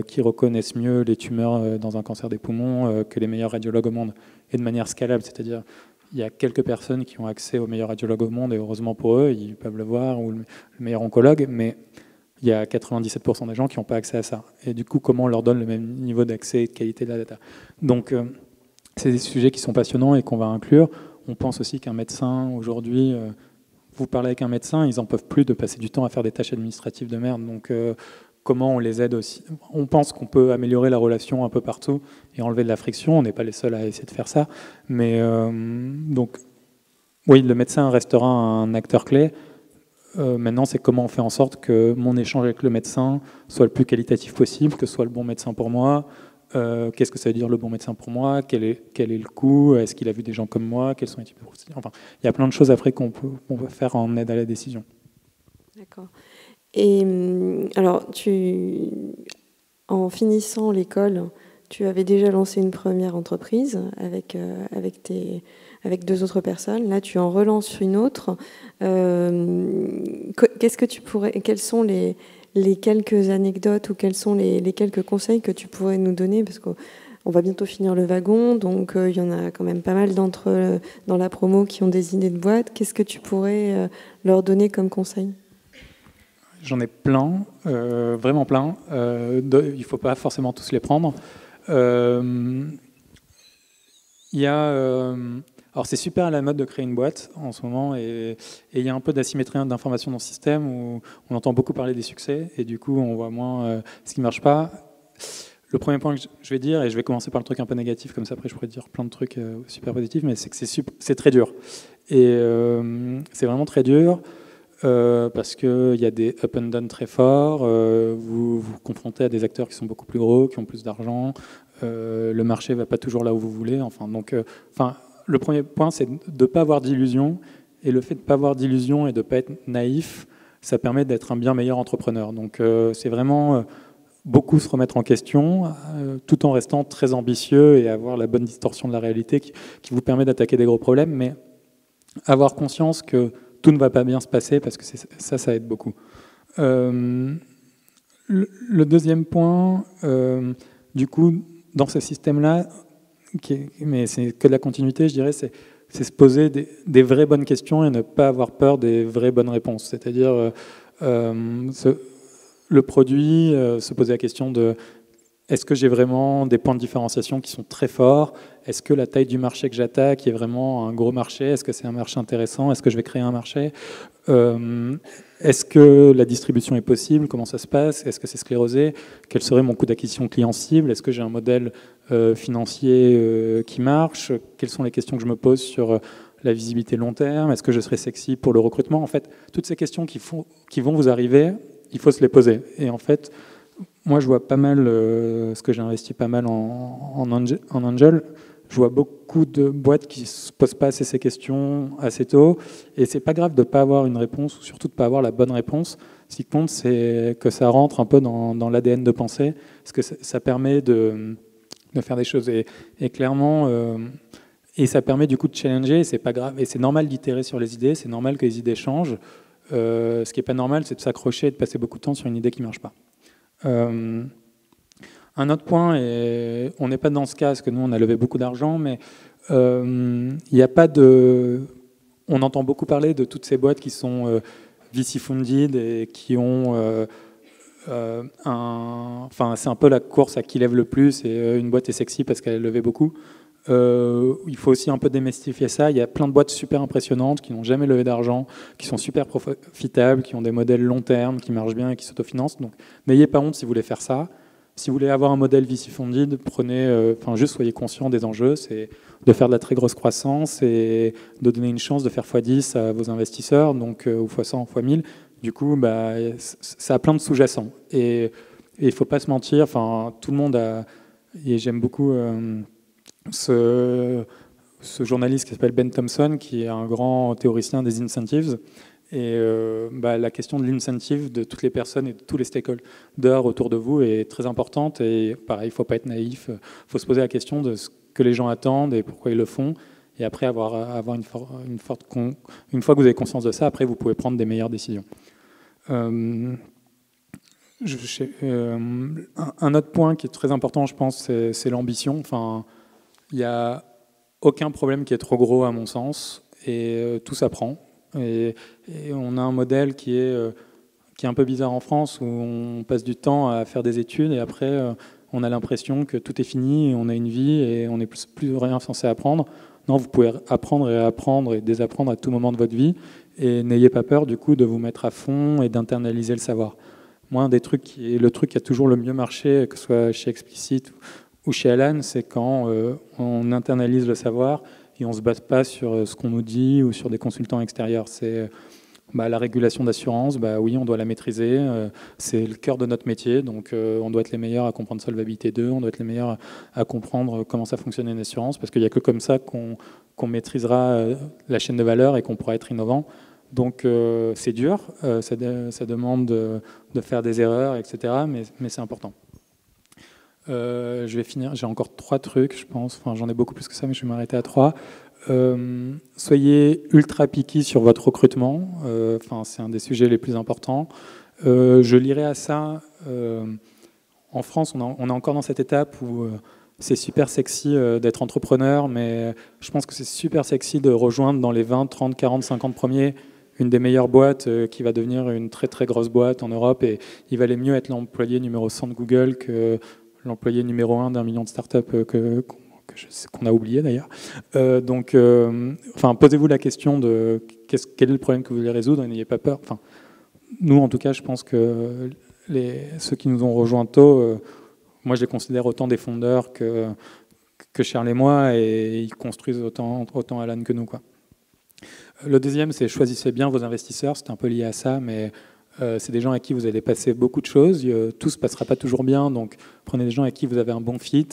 Speaker 2: qui reconnaissent mieux les tumeurs dans un cancer des poumons que les meilleurs radiologues au monde, et de manière scalable, c'est-à-dire il y a quelques personnes qui ont accès aux meilleurs radiologues au monde, et heureusement pour eux, ils peuvent le voir, ou le meilleur oncologue, mais il y a 97% des gens qui n'ont pas accès à ça. Et du coup, comment on leur donne le même niveau d'accès et de qualité de la data ? Donc, c'est des sujets qui sont passionnants et qu'on va inclure. On pense aussi qu'un médecin, aujourd'hui, vous parlez avec un médecin, ils n'en peuvent plus de passer du temps à faire des tâches administratives de merde. Donc, comment on les aide aussi ? On pense qu'on peut améliorer la relation un peu partout et enlever de la friction. On n'est pas les seuls à essayer de faire ça. Mais donc, oui, le médecin restera un acteur clé. Maintenant, c'est comment on fait en sorte que mon échange avec le médecin soit le plus qualitatif possible, que ce soit le bon médecin pour moi. Qu'est-ce que ça veut dire le bon médecin pour moi ? Quel est le coût ? Est-ce qu'il a vu des gens comme moi ? Quels sont les types de procédures ? Enfin, il y a plein de choses après qu'on peut faire en aide à la décision. D'accord.
Speaker 1: Et alors, en finissant l'école, tu avais déjà lancé une première entreprise avec 2 autres personnes. Là, tu en relances une autre. Quelles sont les quelques anecdotes ou quels sont les quelques conseils que tu pourrais nous donner ? Parce qu'on va bientôt finir le wagon, donc il y en a quand même pas mal d'entre eux dans la promo qui ont des idées de boîte. Qu'est-ce que tu pourrais leur donner comme conseil ?
Speaker 2: J'en ai plein, vraiment plein. Il ne faut pas forcément tous les prendre. Il y a... alors c'est super à la mode de créer une boîte en ce moment et il y a un peu d'asymétrie d'information dans le système où on entend beaucoup parler des succès et du coup on voit moins ce qui ne marche pas. Le premier point que je vais dire, et je vais commencer par le truc un peu négatif, comme ça après je pourrais dire plein de trucs super positifs, mais c'est que c'est très dur. Et c'est vraiment très dur parce qu'il y a des up and down très forts, vous vous confrontez à des acteurs qui sont beaucoup plus gros, qui ont plus d'argent, le marché ne va pas toujours là où vous voulez. Le premier point, c'est de ne pas avoir d'illusions, et le fait de ne pas avoir d'illusions et de ne pas être naïf, ça permet d'être un bien meilleur entrepreneur. Donc c'est vraiment beaucoup se remettre en question, tout en restant très ambitieux et avoir la bonne distorsion de la réalité qui vous permet d'attaquer des gros problèmes, mais avoir conscience que tout ne va pas bien se passer, parce que ça aide beaucoup. Le deuxième point, du coup, dans ce système-là, mais c'est que de la continuité, je dirais, c'est se poser des vraies bonnes questions et ne pas avoir peur des vraies bonnes réponses. C'est-à-dire le produit, se poser la question de est-ce que j'ai vraiment des points de différenciation qui sont très forts? Est-ce que la taille du marché que j'attaque est vraiment un gros marché? Est-ce que c'est un marché intéressant? Est-ce que je vais créer un marché? Est-ce que la distribution est possible? Comment ça se passe? Est-ce que c'est sclérosé? Quel serait mon coût d'acquisition client cible? Est-ce que j'ai un modèle financier qui marche? Quelles sont les questions que je me pose sur la visibilité long terme? Est-ce que je serai sexy pour le recrutement? En fait, toutes ces questions qui vont vous arriver, il faut se les poser. Et en fait, moi, je vois pas mal, parce que j'ai investi pas mal en angel, je vois beaucoup de boîtes qui ne se posent pas assez ces questions assez tôt. Et c'est pas grave de ne pas avoir une réponse, ou surtout de ne pas avoir la bonne réponse. Ce qui compte, c'est que ça rentre un peu dans l'ADN de pensée, parce que ça permet de faire des choses. Et clairement, et ça permet du coup de challenger, et c'est pas grave. Et c'est normal d'itérer sur les idées, c'est normal que les idées changent. Ce qui n'est pas normal, c'est de s'accrocher et de passer beaucoup de temps sur une idée qui ne marche pas. Un autre point, et on n'est pas dans ce cas, parce que nous, on a levé beaucoup d'argent, mais il n'y a pas de... On entend beaucoup parler de toutes ces boîtes qui sont VC-funded et qui ont... Enfin, c'est un peu la course à qui lève le plus, et une boîte est sexy parce qu'elle a levé beaucoup. Il faut aussi un peu démystifier ça. Il y a plein de boîtes super impressionnantes qui n'ont jamais levé d'argent, qui sont super profitables, qui ont des modèles long terme, qui marchent bien et qui s'autofinancent. Donc n'ayez pas honte si vous voulez faire ça. Si vous voulez avoir un modèle VC-funded, juste soyez conscient des enjeux, c'est de faire de la très grosse croissance et de donner une chance de faire x10 à vos investisseurs, donc ou x100, x1000. Du coup, ça a plein de sous-jacents. Et il ne faut pas se mentir, enfin, tout le monde a... Et j'aime beaucoup ce journaliste qui s'appelle Ben Thompson, qui est un grand théoricien des incentives. Et la question de l'incentive de toutes les personnes et de tous les stakeholders autour de vous est très importante. Et pareil, il ne faut pas être naïf. Il faut se poser la question de ce que les gens attendent et pourquoi ils le font. Et après, avoir une fois que vous avez conscience de ça, après, vous pouvez prendre des meilleures décisions. Un autre point qui est très important, je pense, c'est l'ambition. Enfin, il n'y a aucun problème qui est trop gros, à mon sens, et tout s'apprend. Et on a un modèle qui est un peu bizarre en France, où on passe du temps à faire des études, et après, on a l'impression que tout est fini, et on a une vie, et on n'est plus rien censé apprendre. Non, vous pouvez apprendre et désapprendre à tout moment de votre vie, et n'ayez pas peur, du coup, de vous mettre à fond et d'internaliser le savoir. Moi, un des trucs le truc qui a toujours le mieux marché, que ce soit chez Explicit ou chez Alan, c'est quand on internalise le savoir et on ne se base pas sur ce qu'on nous dit ou sur des consultants extérieurs. C'est la régulation d'assurance, oui, on doit la maîtriser, c'est le cœur de notre métier, donc on doit être les meilleurs à comprendre Solvabilité 2, on doit être les meilleurs à comprendre comment ça fonctionne une assurance, parce qu'il n'y a que comme ça qu'on maîtrisera la chaîne de valeur et qu'on pourra être innovant. Donc c'est dur, ça demande de faire des erreurs, etc., mais c'est important. Je vais finir, j'ai encore 3 trucs, je pense, enfin j'en ai beaucoup plus que ça, mais je vais m'arrêter à 3. Soyez ultra picky sur votre recrutement, c'est un des sujets les plus importants. Je lirai à ça, en France, on est encore dans cette étape où c'est super sexy d'être entrepreneur, mais je pense que c'est super sexy de rejoindre dans les 20, 30, 40, 50 premiers une des meilleures boîtes qui va devenir une très très grosse boîte en Europe, et il valait mieux être l'employé numéro 100 de Google que l'employé numéro 1 d'un million de startups qu'on a oublié d'ailleurs. Posez-vous la question de quel est le problème que vous voulez résoudre et n'ayez pas peur. Nous, en tout cas, je pense que ceux qui nous ont rejoints tôt, moi, je les considère autant des fondeurs que Charles et moi, et ils construisent autant Alan que nous, quoi. Le deuxième, c'est choisissez bien vos investisseurs. C'est un peu lié à ça, mais c'est des gens avec qui vous allez passer beaucoup de choses. Tout ne se passera pas toujours bien, donc prenez des gens avec qui vous avez un bon fit.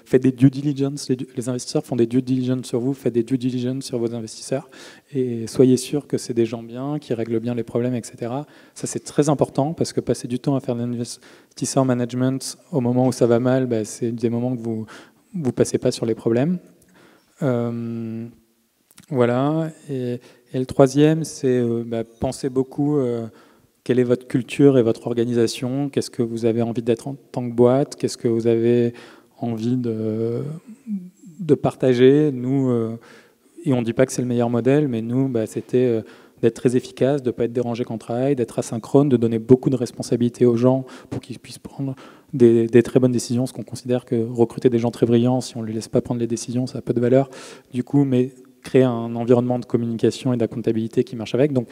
Speaker 2: Faites des due diligence. Les investisseurs font des due diligence sur vous. Faites des due diligence sur vos investisseurs. Et soyez sûr que c'est des gens bien, qui règlent bien les problèmes, etc. Ça, c'est très important, parce que passer du temps à faire de l'investisseur management au moment où ça va mal, bah, c'est des moments que vous ne passez pas sur les problèmes. Voilà. Et le troisième, c'est pensez beaucoup quelle est votre culture et votre organisation, qu'est-ce que vous avez envie d'être en tant que boîte, qu'est-ce que vous avez envie de partager. Nous, et on ne dit pas que c'est le meilleur modèle, mais nous, c'était d'être très efficace, de ne pas être dérangé quand on travaille, d'être asynchrone, de donner beaucoup de responsabilités aux gens pour qu'ils puissent prendre des très bonnes décisions, parce qu'on considère que recruter des gens très brillants, si on ne les laisse pas prendre les décisions, ça n'a pas de valeur. Du coup, mais créer un environnement de communication et d'accountabilité qui marche avec. Donc,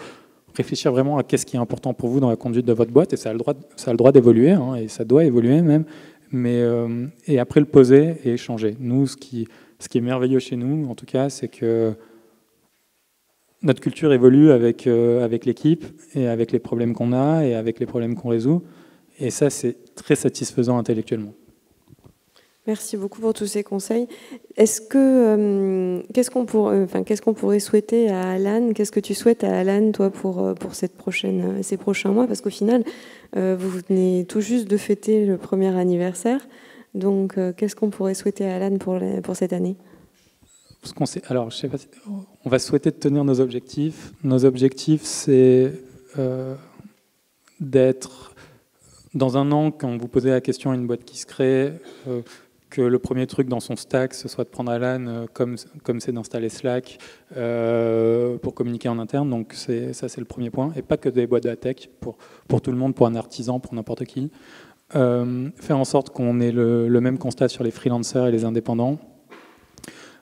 Speaker 2: réfléchir vraiment à qu'est-ce qui est important pour vous dans la conduite de votre boîte, et ça a le droit d'évoluer, hein, et ça doit évoluer même, mais, et après le poser et échanger. Nous, ce qui est merveilleux chez nous, en tout cas, c'est que notre culture évolue avec l'équipe, et avec les problèmes qu'on a, et avec les problèmes qu'on résout, et ça, c'est très satisfaisant intellectuellement.
Speaker 1: Merci beaucoup pour tous ces conseils. Qu'est-ce qu'on pourrait souhaiter à Alan? Qu'est-ce que tu souhaites à Alan, toi, pour ces prochains mois? Parce qu'au final, vous venez tout juste de fêter le premier anniversaire. Donc, qu'est-ce qu'on pourrait souhaiter à Alan pour cette année?
Speaker 2: Alors, je sais pas, on va souhaiter de tenir nos objectifs. Nos objectifs, c'est d'être, dans un an, quand vous posez la question à une boîte qui se crée, que le premier truc dans son stack, ce soit de prendre Alan comme c'est d'installer Slack pour communiquer en interne. Donc ça, c'est le premier point. Et pas que des boîtes de la tech, pour tout le monde, pour un artisan, pour n'importe qui. Faire en sorte qu'on ait le même constat sur les freelancers et les indépendants.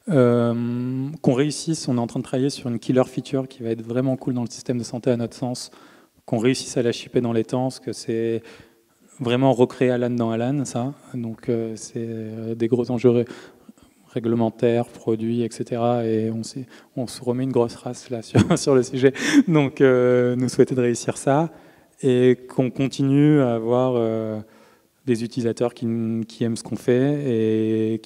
Speaker 2: Qu'on réussisse, on est en train de travailler sur une killer feature qui va être vraiment cool dans le système de santé à notre sens. Qu'on réussisse à la shipper dans les temps, parce que c'est vraiment recréer Alan dans Alan, ça. Donc c'est des gros enjeux réglementaires, produits, etc. Et on se remet une grosse race là sur le sujet. Donc nous souhaiter de réussir ça, et qu'on continue à avoir des utilisateurs qui aiment ce qu'on fait et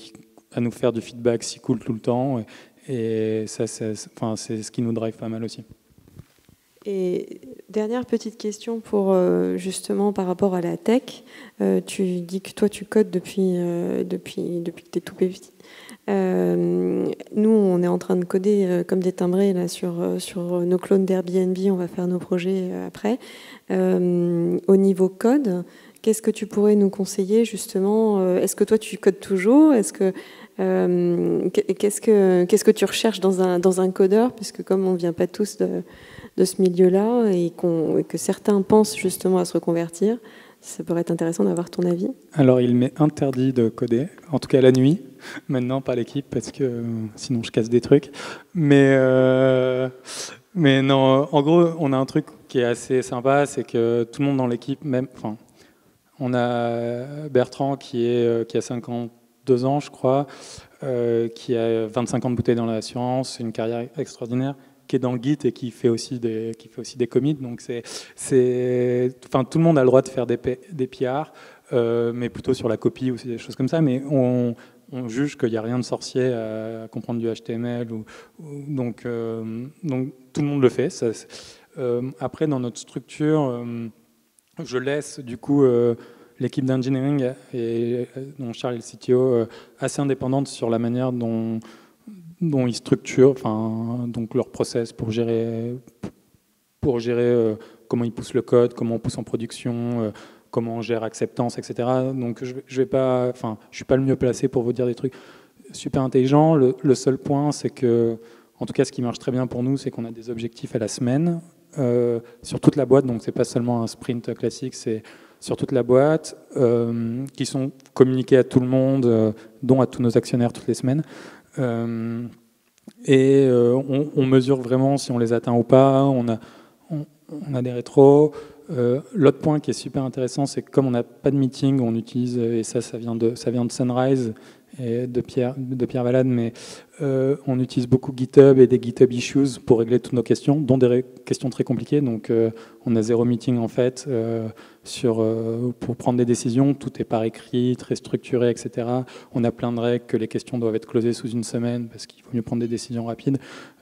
Speaker 2: à nous faire du feedback si cool tout le temps. Et ça, c'est ce qui nous drive pas mal aussi.
Speaker 1: Et dernière petite question pour justement par rapport à la tech. Tu dis que toi tu codes depuis que tu es tout petit. Nous on est en train de coder comme des timbrés là, sur nos clones d'Airbnb. On va faire nos projets après. Au niveau code, qu'est-ce que tu pourrais nous conseiller justement? Est-ce que toi tu codes toujours? Qu'est-ce que tu recherches dans un codeur? Puisque comme on ne vient pas tous de ce milieu-là et que certains pensent justement à se reconvertir, ça pourrait être intéressant d'avoir ton avis.
Speaker 2: Alors, il m'est interdit de coder, en tout cas la nuit, maintenant par l'équipe, parce que sinon je casse des trucs. Mais non, en gros, on a un truc qui est assez sympa, c'est que tout le monde dans l'équipe, on a Bertrand qui a 52 ans, je crois, qui a 25 ans de bouteille dans l'assurance, une carrière extraordinaire, qui est dans le Git et qui fait aussi des commits. Donc tout le monde a le droit de faire des PR, mais plutôt sur la copie ou des choses comme ça. Mais on juge qu'il n'y a rien de sorcier à comprendre du HTML. Donc tout le monde le fait. Après, dans notre structure, je laisse du coup l'équipe d'engineering, dont Charles est le CTO, assez indépendante sur la manière dont ils structurent, donc leur process pour gérer comment ils poussent le code, comment on pousse en production, comment on gère acceptance, etc. Donc je suis pas le mieux placé pour vous dire des trucs super intelligents. Le seul point, c'est que, en tout cas, ce qui marche très bien pour nous, c'est qu'on a des objectifs à la semaine sur toute la boîte. Donc c'est pas seulement un sprint classique, c'est sur toute la boîte, qui sont communiqués à tout le monde, dont à tous nos actionnaires toutes les semaines. On mesure vraiment si on les atteint ou pas. On a des rétros. L'autre point qui est super intéressant, c'est que comme on n'a pas de meeting, on utilise, et ça vient de Sunrise et de Pierre Valade, mais on utilise beaucoup GitHub et des GitHub issues pour régler toutes nos questions, dont des questions très compliquées. Donc on a 0 meeting en fait pour prendre des décisions. Tout est par écrit, très structuré, etc. On a plein de règles que les questions doivent être closées sous une semaine parce qu'il faut mieux prendre des décisions rapides.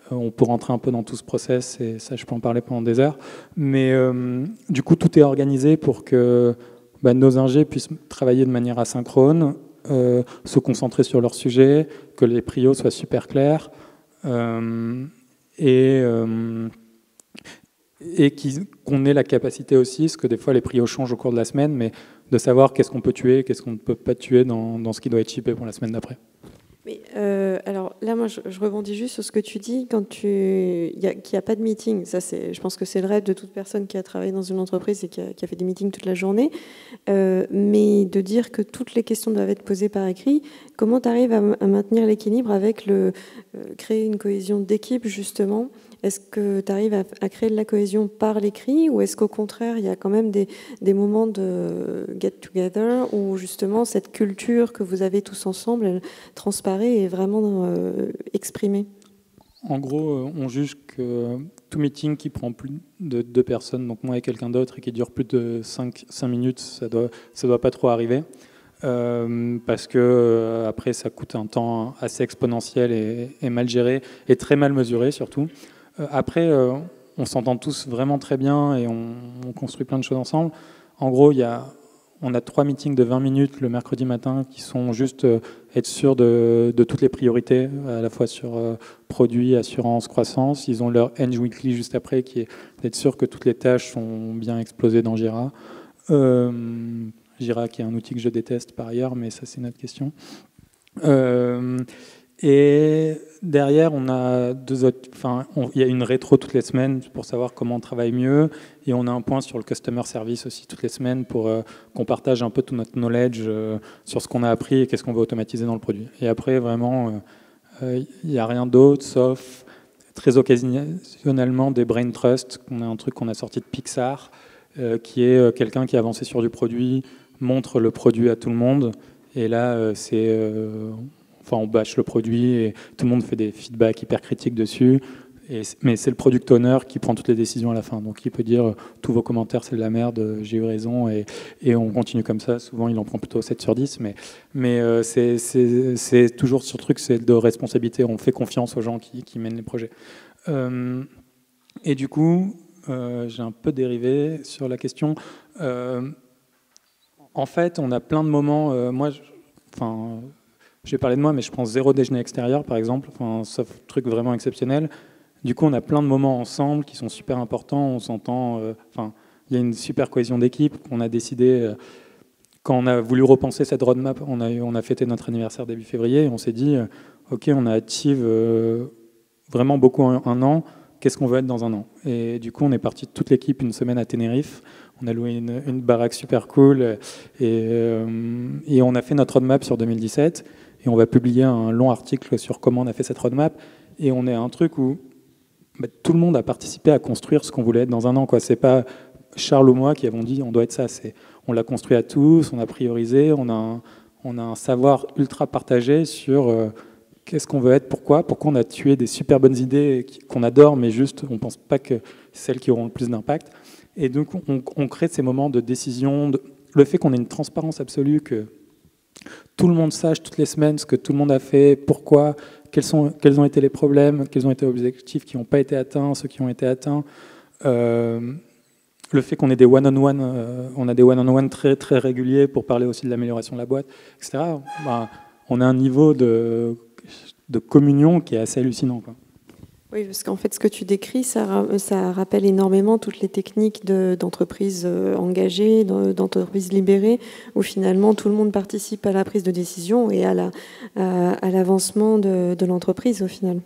Speaker 2: On peut rentrer un peu dans tout ce process, et ça, je peux en parler pendant des heures. Mais du coup, tout est organisé pour que nos ingés puissent travailler de manière asynchrone, se concentrer sur leur sujet, que les prios soient super clairs, et qu'on ait la capacité aussi, parce que des fois les prios changent au cours de la semaine, mais de savoir qu'est-ce qu'on peut tuer, qu'est-ce qu'on ne peut pas tuer dans ce qui doit être shippé pour la semaine d'après.
Speaker 1: Mais alors là, moi, je rebondis juste sur ce que tu dis qu'il n'y a pas de meeting. Ça, je pense que c'est le rêve de toute personne qui a travaillé dans une entreprise et qui a fait des meetings toute la journée. Mais de dire que toutes les questions doivent être posées par écrit, comment tu arrives à maintenir l'équilibre avec créer une cohésion d'équipe, justement? Est-ce que tu arrives à créer de la cohésion par l'écrit, ou est-ce qu'au contraire, il y a quand même des moments de get-together où justement cette culture que vous avez tous ensemble, elle transparaît et est vraiment exprimée?
Speaker 2: En gros, on juge que tout meeting qui prend plus de 2 personnes, donc moi et quelqu'un d'autre, et qui dure plus de 5 minutes, ça doit pas trop arriver. Parce que après, ça coûte un temps assez exponentiel et mal géré, et très mal mesuré surtout. Après, on s'entend tous vraiment très bien et on construit plein de choses ensemble. En gros, on a 3 meetings de 20 minutes le mercredi matin qui sont juste être sûr de toutes les priorités, à la fois sur produits, assurance, croissance. Ils ont leur Eng Weekly juste après, qui est d'être sûr que toutes les tâches sont bien explosées dans Jira. Jira, qui est un outil que je déteste par ailleurs, mais ça, c'est une autre question. Et derrière, on a il y a une rétro toutes les semaines pour savoir comment on travaille mieux, et on a un point sur le customer service aussi toutes les semaines pour qu'on partage un peu tout notre knowledge sur ce qu'on a appris et qu'est-ce qu'on veut automatiser dans le produit. Et après, vraiment, il n'y a rien d'autre sauf très occasionnellement des brain trust. On a un truc qu'on a sorti de Pixar, qui est quelqu'un qui a avancé sur du produit, montre le produit à tout le monde, et là, on bâche le produit et tout le monde fait des feedbacks hyper critiques dessus. Mais c'est le product owner qui prend toutes les décisions à la fin. Donc il peut dire tous vos commentaires c'est de la merde, j'ai eu raison, et on continue comme ça. Souvent il en prend plutôt 7 sur 10, mais c'est toujours ce truc, c'est de responsabilité. On fait confiance aux gens qui mènent les projets. Et du coup, j'ai un peu dérivé sur la question. En fait, on a plein de moments. Je vais parler de moi, mais je prends 0 déjeuner extérieur, par exemple, sauf truc vraiment exceptionnel. Du coup, on a plein de moments ensemble qui sont super importants. On s'entend. Il y a une super cohésion d'équipe. On a décidé, quand on a voulu repenser cette roadmap, on a fêté notre anniversaire début février, et on s'est dit, OK, on a achieve vraiment beaucoup un an. Qu'est-ce qu'on veut être dans un an? Et du coup, on est parti toute l'équipe une semaine à Tenerife. On a loué une baraque super cool, et on a fait notre roadmap sur 2017. Et on va publier un long article sur comment on a fait cette roadmap. Et on est à un truc où tout le monde a participé à construire ce qu'on voulait être dans un an. C'est pas Charles ou moi qui avons dit on doit être ça. On l'a construit à tous, on a priorisé, on a un savoir ultra partagé sur qu'est-ce qu'on veut être, pourquoi on a tué des super bonnes idées qu'on adore, mais juste on pense pas que c'est celles qui auront le plus d'impact. Et donc on crée ces moments de décision, le fait qu'on ait une transparence absolue, que tout le monde sache toutes les semaines ce que tout le monde a fait, pourquoi, quels ont été les problèmes, quels ont été les objectifs qui n'ont pas été atteints, ceux qui ont été atteints. Le fait qu'on ait des one-on-one, on a des one-on-one très, très réguliers pour parler aussi de l'amélioration de la boîte, etc. On a un niveau de communion qui est assez hallucinant, quoi.
Speaker 1: Oui, parce qu'en fait, ce que tu décris, ça rappelle énormément toutes les techniques d'entreprises engagées, d'entreprises libérées, où finalement tout le monde participe à la prise de décision et à l'avancement de l'entreprise au final.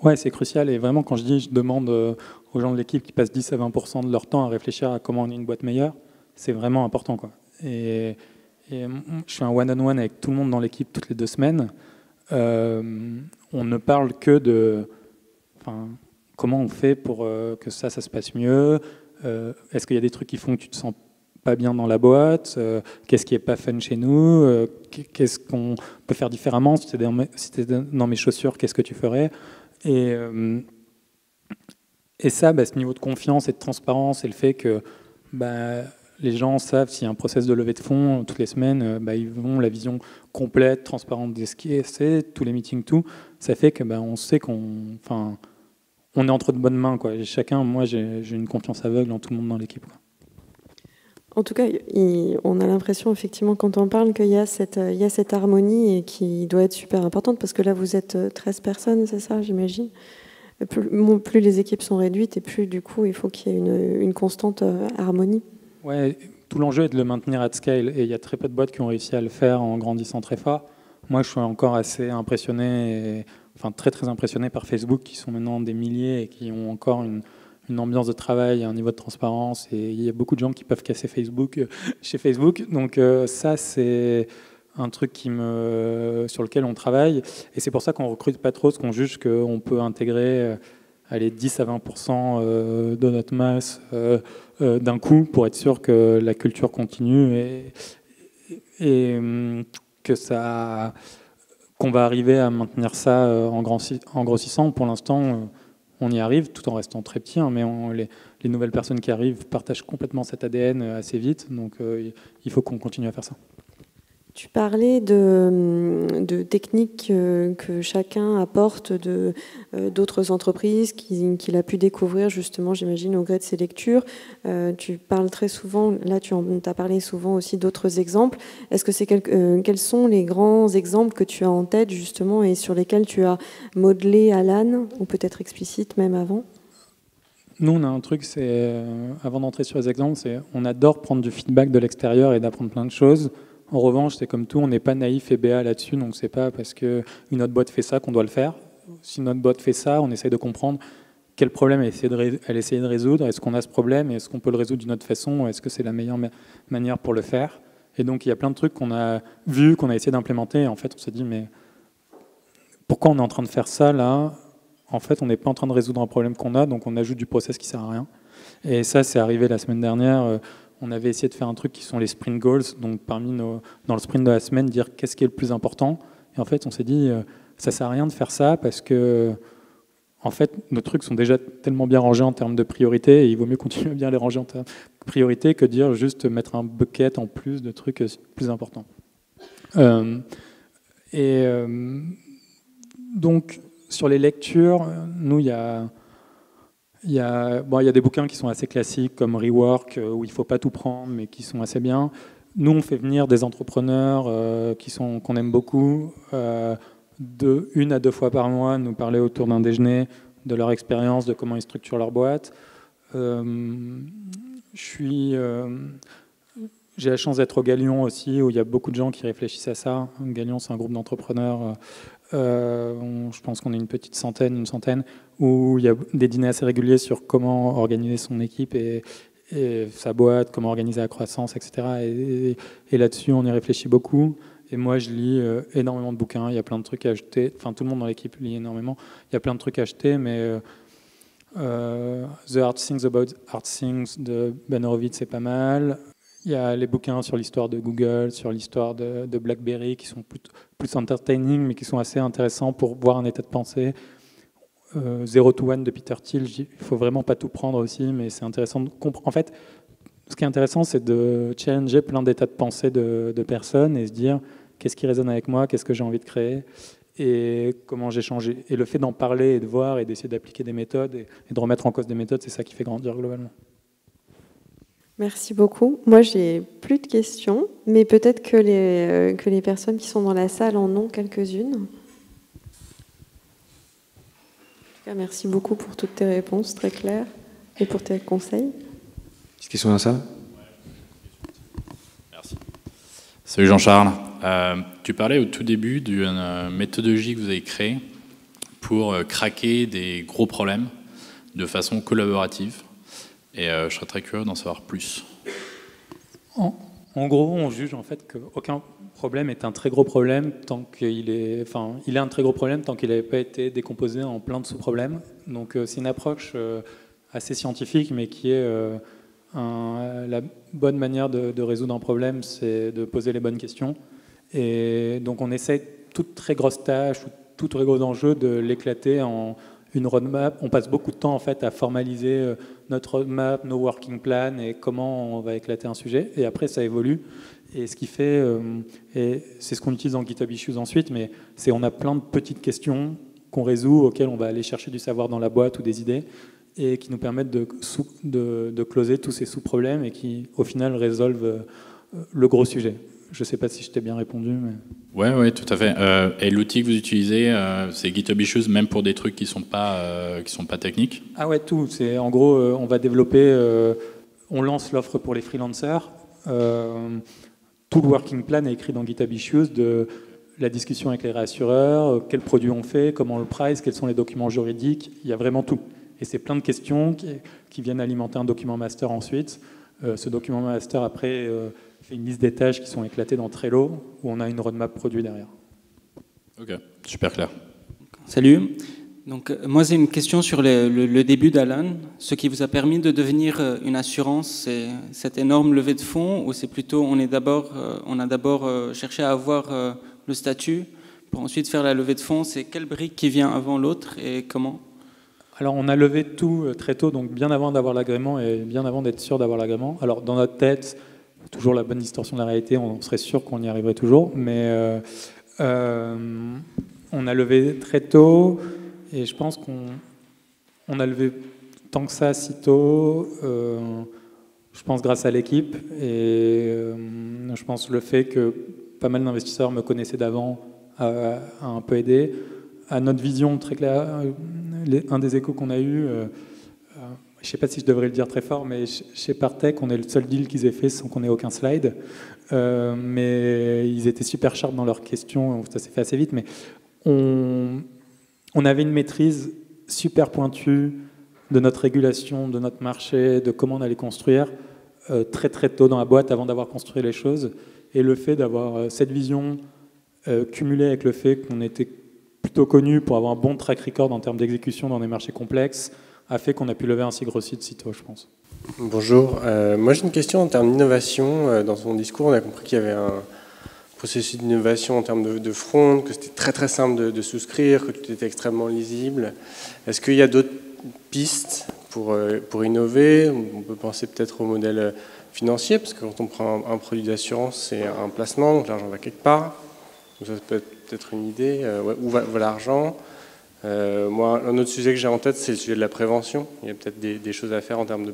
Speaker 2: Ouais, c'est crucial. Et vraiment, quand je demande aux gens de l'équipe qui passent 10 à 20% de leur temps à réfléchir à comment on est une boîte meilleure, c'est vraiment important, quoi. Et je suis un one-on-one avec tout le monde dans l'équipe toutes les 2 semaines. On ne parle que de comment on fait pour que ça se passe mieux, est-ce qu'il y a des trucs qui font que tu te sens pas bien dans la boîte, qu'est-ce qui est pas fun chez nous, qu'est-ce qu'on peut faire différemment, si t'es dans mes chaussures, qu'est-ce que tu ferais, et ça, ce niveau de confiance et de transparence et le fait que les gens savent s'il y a un process de levée de fonds toutes les semaines, ils vont la vision complète, transparente de ce qui est, tous les meetings, tout, ça fait que on sait on est entre de bonnes mains, quoi. Et chacun, moi j'ai une confiance aveugle en tout le monde dans l'équipe, quoi.
Speaker 1: En tout cas, on a l'impression, effectivement, quand on parle, qu'il y a cette harmonie et qui doit être super importante, parce que là, vous êtes 13 personnes, c'est ça, j'imagine. Plus les équipes sont réduites, et plus, du coup, il faut qu'il y ait une constante harmonie.
Speaker 2: Ouais, tout l'enjeu est de le maintenir at scale, et il y a très peu de boîtes qui ont réussi à le faire en grandissant très fort. Moi, je suis encore assez impressionné, très, très impressionné par Facebook, qui sont maintenant des milliers et qui ont encore une ambiance de travail, un niveau de transparence, et il y a beaucoup de gens qui peuvent casser Facebook chez Facebook. Donc ça, c'est un truc sur lequel on travaille, et c'est pour ça qu'on recrute pas trop, parce qu'on juge qu'on peut intégrer 10 à 20% de notre masse d'un coup, pour être sûr que la culture continue et qu'on va arriver à maintenir ça en grossissant. Pour l'instant, on y arrive tout en restant très petit, mais les nouvelles personnes qui arrivent partagent complètement cet ADN assez vite, donc il faut qu'on continue à faire ça.
Speaker 1: Tu parlais de techniques que chacun apporte d'autres entreprises qu'il a pu découvrir, justement, j'imagine, au gré de ses lectures. Tu parles très souvent, là tu as parlé souvent aussi d'autres exemples. Est-ce que quels sont les grands exemples que tu as en tête, justement, et sur lesquels tu as modelé Alan, ou peut-être explicite même avant?
Speaker 2: Nous, on a un truc, avant d'entrer sur les exemples, on adore prendre du feedback de l'extérieur et d'apprendre plein de choses. En revanche, c'est comme tout, on n'est pas naïf et béat là-dessus, donc c'est pas parce qu'une autre boîte fait ça qu'on doit le faire. Si notre boîte fait ça, on essaye de comprendre quel problème elle essaie de résoudre, est-ce qu'on a ce problème, et est-ce qu'on peut le résoudre d'une autre façon, est-ce que c'est la meilleure manière pour le faire. Et donc il y a plein de trucs qu'on a vus, qu'on a essayé d'implémenter, et en fait on s'est dit, mais pourquoi on est en train de faire ça là? En fait, on n'est pas en train de résoudre un problème qu'on a, donc on ajoute du process qui sert à rien. Et ça, c'est arrivé la semaine dernière. On avait essayé de faire un truc qui sont les sprint goals, donc dans le sprint de la semaine, dire qu'est-ce qui est le plus important. Et en fait, on s'est dit, ça sert à rien de faire ça parce que, en fait, nos trucs sont déjà tellement bien rangés en termes de priorité, et il vaut mieux continuer à bien les ranger en termes de priorité que dire juste mettre un bucket en plus de trucs plus importants. Donc, sur les lectures, nous, il y a des bouquins qui sont assez classiques comme Rework, où il ne faut pas tout prendre, mais qui sont assez bien. Nous, on fait venir des entrepreneurs qu'on aime beaucoup, 1 à 2 fois par mois, nous parler autour d'un déjeuner de leur expérience, de comment ils structurent leur boîte. J'ai la chance d'être au Galion aussi, où il y a beaucoup de gens qui réfléchissent à ça. Galion, c'est un groupe d'entrepreneurs. Je pense qu'on est une centaine, où il y a des dîners assez réguliers sur comment organiser son équipe et sa boîte, comment organiser la croissance, etc. Et là-dessus, on y réfléchit beaucoup. Et moi, je lis énormément de bouquins. Il y a plein de trucs à acheter. Enfin, tout le monde dans l'équipe lit énormément. Il y a plein de trucs à acheter, mais The Hard Things About Hard Things de Ben Horowitz, c'est pas mal. Il y a les bouquins sur l'histoire de Google, sur l'histoire de BlackBerry, qui sont plus entertaining, mais qui sont assez intéressants pour voir un état de pensée. Zero to One de Peter Thiel, il ne faut vraiment pas tout prendre aussi, mais c'est intéressant de comprendre. En fait, ce qui est intéressant, c'est de challenger plein d'états de pensée de personnes et se dire qu'est-ce qui résonne avec moi, qu'est-ce que j'ai envie de créer et comment j'ai changé. Et le fait d'en parler et de voir et d'essayer d'appliquer des méthodes et de remettre en cause des méthodes, c'est ça qui fait grandir globalement.
Speaker 1: Merci beaucoup. Moi, j'ai plus de questions, mais peut-être que les personnes qui sont dans la salle en ont quelques-unes. En tout cas, merci beaucoup pour toutes tes réponses très claires et pour tes conseils.
Speaker 3: Petite question dans la salle ?
Speaker 4: Merci. Salut Jean-Charles. Tu parlais au tout début d'une méthodologie que vous avez créée pour craquer des gros problèmes de façon collaborative. Et je serais très curieux d'en savoir plus.
Speaker 2: En gros, on juge en fait qu'aucun problème est un très gros problème tant qu'il est, il est un très gros problème tant qu'il n'avait pas été décomposé en plein de sous-problèmes. Donc c'est une approche assez scientifique, mais qui est la bonne manière de résoudre un problème, c'est de poser les bonnes questions. Et donc on essaie toute très grosse tâche ou tout très gros enjeu de l'éclater en une roadmap. On passe beaucoup de temps en fait à formaliser notre roadmap, nos working plans et comment on va éclater un sujet. Et après ça évolue. Et ce qui fait, et c'est ce qu'on utilise dans GitHub Issues ensuite, mais c'est on a plein de petites questions qu'on résout, auxquelles on va aller chercher du savoir dans la boîte ou des idées, et qui nous permettent de closer tous ces sous-problèmes et qui, au final, résolvent le gros sujet. Je ne sais pas si je t'ai bien répondu. Mais...
Speaker 4: Ouais, tout à fait. Et l'outil que vous utilisez, c'est GitHub Issues, même pour des trucs qui sont pas techniques? Ah
Speaker 2: ouais, tout. C'est, en gros, on va développer, on lance l'offre pour les freelancers. Tout le working plan est écrit dans GitHub Issues, de la discussion avec les réassureurs, quels produits on fait, comment on le price, quels sont les documents juridiques. Il y a vraiment tout. Et c'est plein de questions qui viennent alimenter un document master ensuite. Ce document master, après, fait une liste des tâches qui sont éclatées dans Trello, où on a une roadmap produit derrière.
Speaker 4: Ok, super clair.
Speaker 5: Salut. Donc, moi, j'ai une question sur le début d'Alan. Ce qui vous a permis de devenir une assurance, c'est cette énorme levée de fonds, ou c'est plutôt on a d'abord cherché à avoir le statut pour ensuite faire la levée de fonds? C'est quelle brique qui vient avant l'autre et comment?
Speaker 2: Alors, on a levé tout très tôt, donc bien avant d'avoir l'agrément et bien avant d'être sûr d'avoir l'agrément. Alors, dans notre tête, toujours la bonne distorsion de la réalité, on serait sûr qu'on y arriverait toujours, mais on a levé très tôt. Et je pense qu'on a levé tant que ça si tôt, je pense grâce à l'équipe. Et je pense le fait que pas mal d'investisseurs me connaissaient d'avant a un peu aidé. À notre vision très claire, un des échos qu'on a eu, je ne sais pas si je devrais le dire très fort, mais chez Partech, on est le seul deal qu'ils aient fait sans qu'on ait aucun slide. Mais ils étaient super sharp dans leurs questions, ça s'est fait assez vite. Mais on avait une maîtrise super pointue de notre régulation, de notre marché, de comment on allait construire très très tôt dans la boîte avant d'avoir construit les choses. Et le fait d'avoir cette vision cumulée avec le fait qu'on était plutôt connu pour avoir un bon track record en termes d'exécution dans des marchés complexes a fait qu'on a pu lever un si gros site si tôt, je pense.
Speaker 6: Bonjour. Moi j'ai une question en termes d'innovation. Dans son discours, on a compris qu'il y avait un processus d'innovation en termes de front, que c'était très très simple de souscrire, que tout était extrêmement lisible. Est-ce qu'il y a d'autres pistes pour innover? On peut penser peut-être au modèle financier, parce que quand on prend un produit d'assurance, c'est un placement, donc l'argent va quelque part. Donc ça peut être peut-être une idée. Où va l'argent? Moi, un autre sujet que j'ai en tête, c'est le sujet de la prévention. Il y a peut-être des choses à faire en termes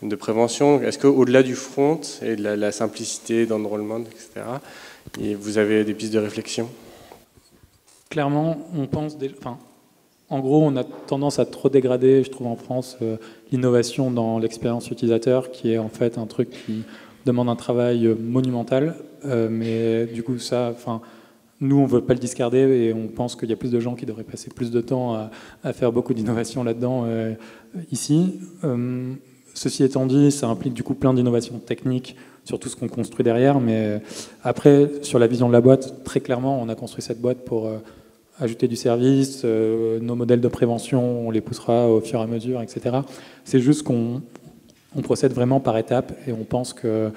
Speaker 6: de prévention. Est-ce qu'au-delà du front et de la simplicité d'enrollment, etc., vous avez des pistes de réflexion?
Speaker 2: Clairement, on pense... en gros, on a tendance à trop dégrader, je trouve, en France, l'innovation dans l'expérience utilisateur, qui est en fait un truc qui demande un travail monumental. Mais du coup, ça... Nous, on ne veut pas le discarder et on pense qu'il y a plus de gens qui devraient passer plus de temps à faire beaucoup d'innovation là-dedans ici. Ceci étant dit, ça implique du coup plein d'innovations techniques sur tout ce qu'on construit derrière. Mais après, sur la vision de la boîte, très clairement, on a construit cette boîte pour ajouter du service. Nos modèles de prévention, on les poussera au fur et à mesure, etc. C'est juste qu'on procède vraiment par étapes et on pense que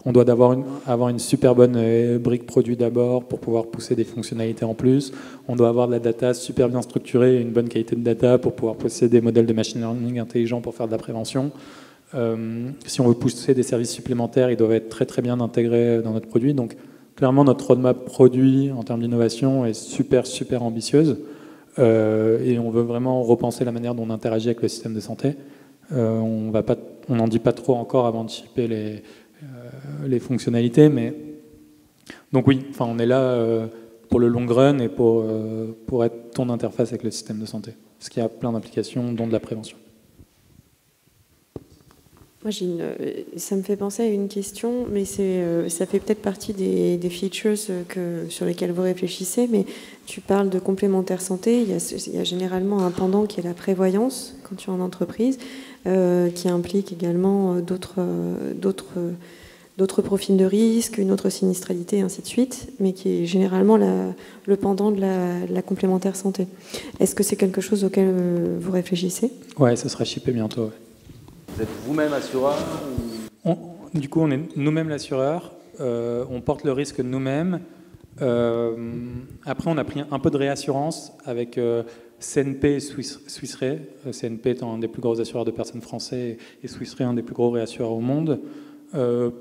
Speaker 2: on doit avoir une super bonne brique produit d'abord pour pouvoir pousser des fonctionnalités en plus. On doit avoir de la data super bien structurée et une bonne qualité de data pour pouvoir posséder des modèles de machine learning intelligents pour faire de la prévention. Si on veut pousser des services supplémentaires, ils doivent être très très bien intégrés dans notre produit. Donc clairement, notre roadmap produit en termes d'innovation est super super ambitieuse. Et on veut vraiment repenser la manière dont on interagit avec le système de santé. On n'en dit pas trop encore avant de shipper les fonctionnalités, mais donc oui, on est là pour le long run et pour être ton interface avec le système de santé, parce qu'il y a plein d'applications, dont de la prévention.
Speaker 1: Moi, ça me fait penser à une question, mais ça fait peut-être partie des features sur lesquelles vous réfléchissez, mais tu parles de complémentaire santé, il y a généralement un pendant qui est la prévoyance quand tu es en entreprise, qui implique également d'autres d'autres profils de risque, une autre sinistralité, et ainsi de suite, mais qui est généralement le pendant de la complémentaire santé. Est-ce que c'est quelque chose auquel vous réfléchissez?
Speaker 2: Ouais, ça sera shippé bientôt. Ouais.
Speaker 7: Vous êtes vous-même assureur ou...
Speaker 2: Du coup, on est nous-mêmes l'assureur, on porte le risque nous-mêmes. Après, on a pris un peu de réassurance avec CNP et Swiss Re, CNP étant un des plus gros assureurs de personnes français et Swiss Re un des plus gros réassureurs au monde,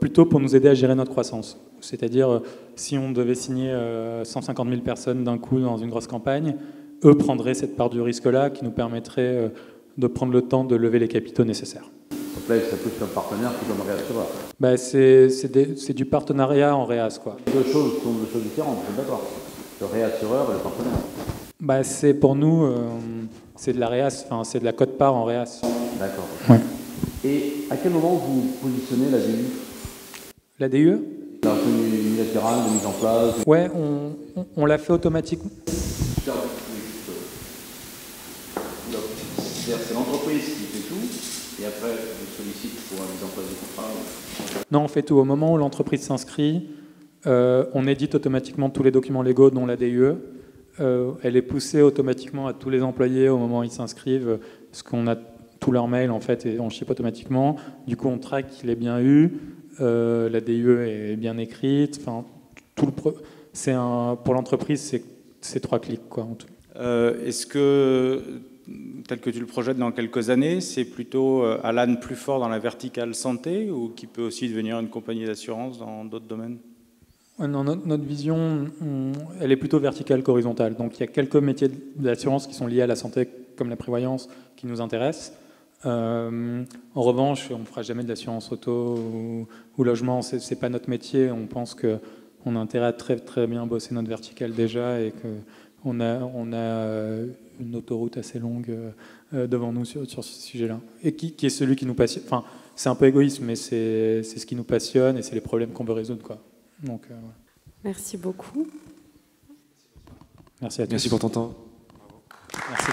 Speaker 2: plutôt pour nous aider à gérer notre croissance. C'est-à-dire, si on devait signer 150 000 personnes d'un coup dans une grosse campagne, eux prendraient cette part du risque-là qui nous permettrait de prendre le temps de lever les capitaux nécessaires.
Speaker 7: Donc là, c'est plus un partenaire que comme réassureur.
Speaker 2: Bah, c'est du partenariat en réas, quoi.
Speaker 7: Deux choses sont deux choses différentes, vous êtes d'accord? Le réassureur et le partenaire.
Speaker 2: Bah, c'est pour nous, c'est de la réas, enfin c'est de la quote-part en réas.
Speaker 7: D'accord.
Speaker 2: Ouais.
Speaker 7: Et à quel moment vous positionnez la DU?
Speaker 2: La DUE?
Speaker 7: La retenue unilatérale de mise en place?
Speaker 2: Ouais, on l'a fait automatiquement.
Speaker 7: C'est l'entreprise qui fait tout, et après vous sollicite pour la mise en place du contrat?
Speaker 2: Non, on fait tout. Au moment où l'entreprise s'inscrit, on édite automatiquement tous les documents légaux, dont la DUE. Elle est poussée automatiquement à tous les employés au moment où ils s'inscrivent, parce qu'on a tous leurs mails en fait et on ship automatiquement. Du coup, on traque qu'il est bien eu, la DUE est bien écrite. Enfin, pour l'entreprise, c'est 3 clics quoi. En tout.
Speaker 8: Est-ce que, tel que tu le projettes dans quelques années, c'est plutôt Alan plus fort dans la verticale santé ou qui peut aussi devenir une compagnie d'assurance dans d'autres domaines?
Speaker 2: Non, notre vision, elle est plutôt verticale qu'horizontale. Donc il y a quelques métiers de l'assurance qui sont liés à la santé, comme la prévoyance, qui nous intéressent. En revanche, on ne fera jamais de l'assurance auto ou logement, ce n'est pas notre métier. On pense qu'on a intérêt à très, très bien bosser notre verticale déjà et qu'on a une autoroute assez longue devant nous sur ce sujet-là. Et qui est celui qui nous passionne. Enfin, c'est un peu égoïste, mais c'est ce qui nous passionne et c'est les problèmes qu'on veut résoudre, quoi. Donc, ouais.
Speaker 1: Merci beaucoup.
Speaker 2: Merci à tous.
Speaker 3: Merci pour ton temps.
Speaker 2: Merci.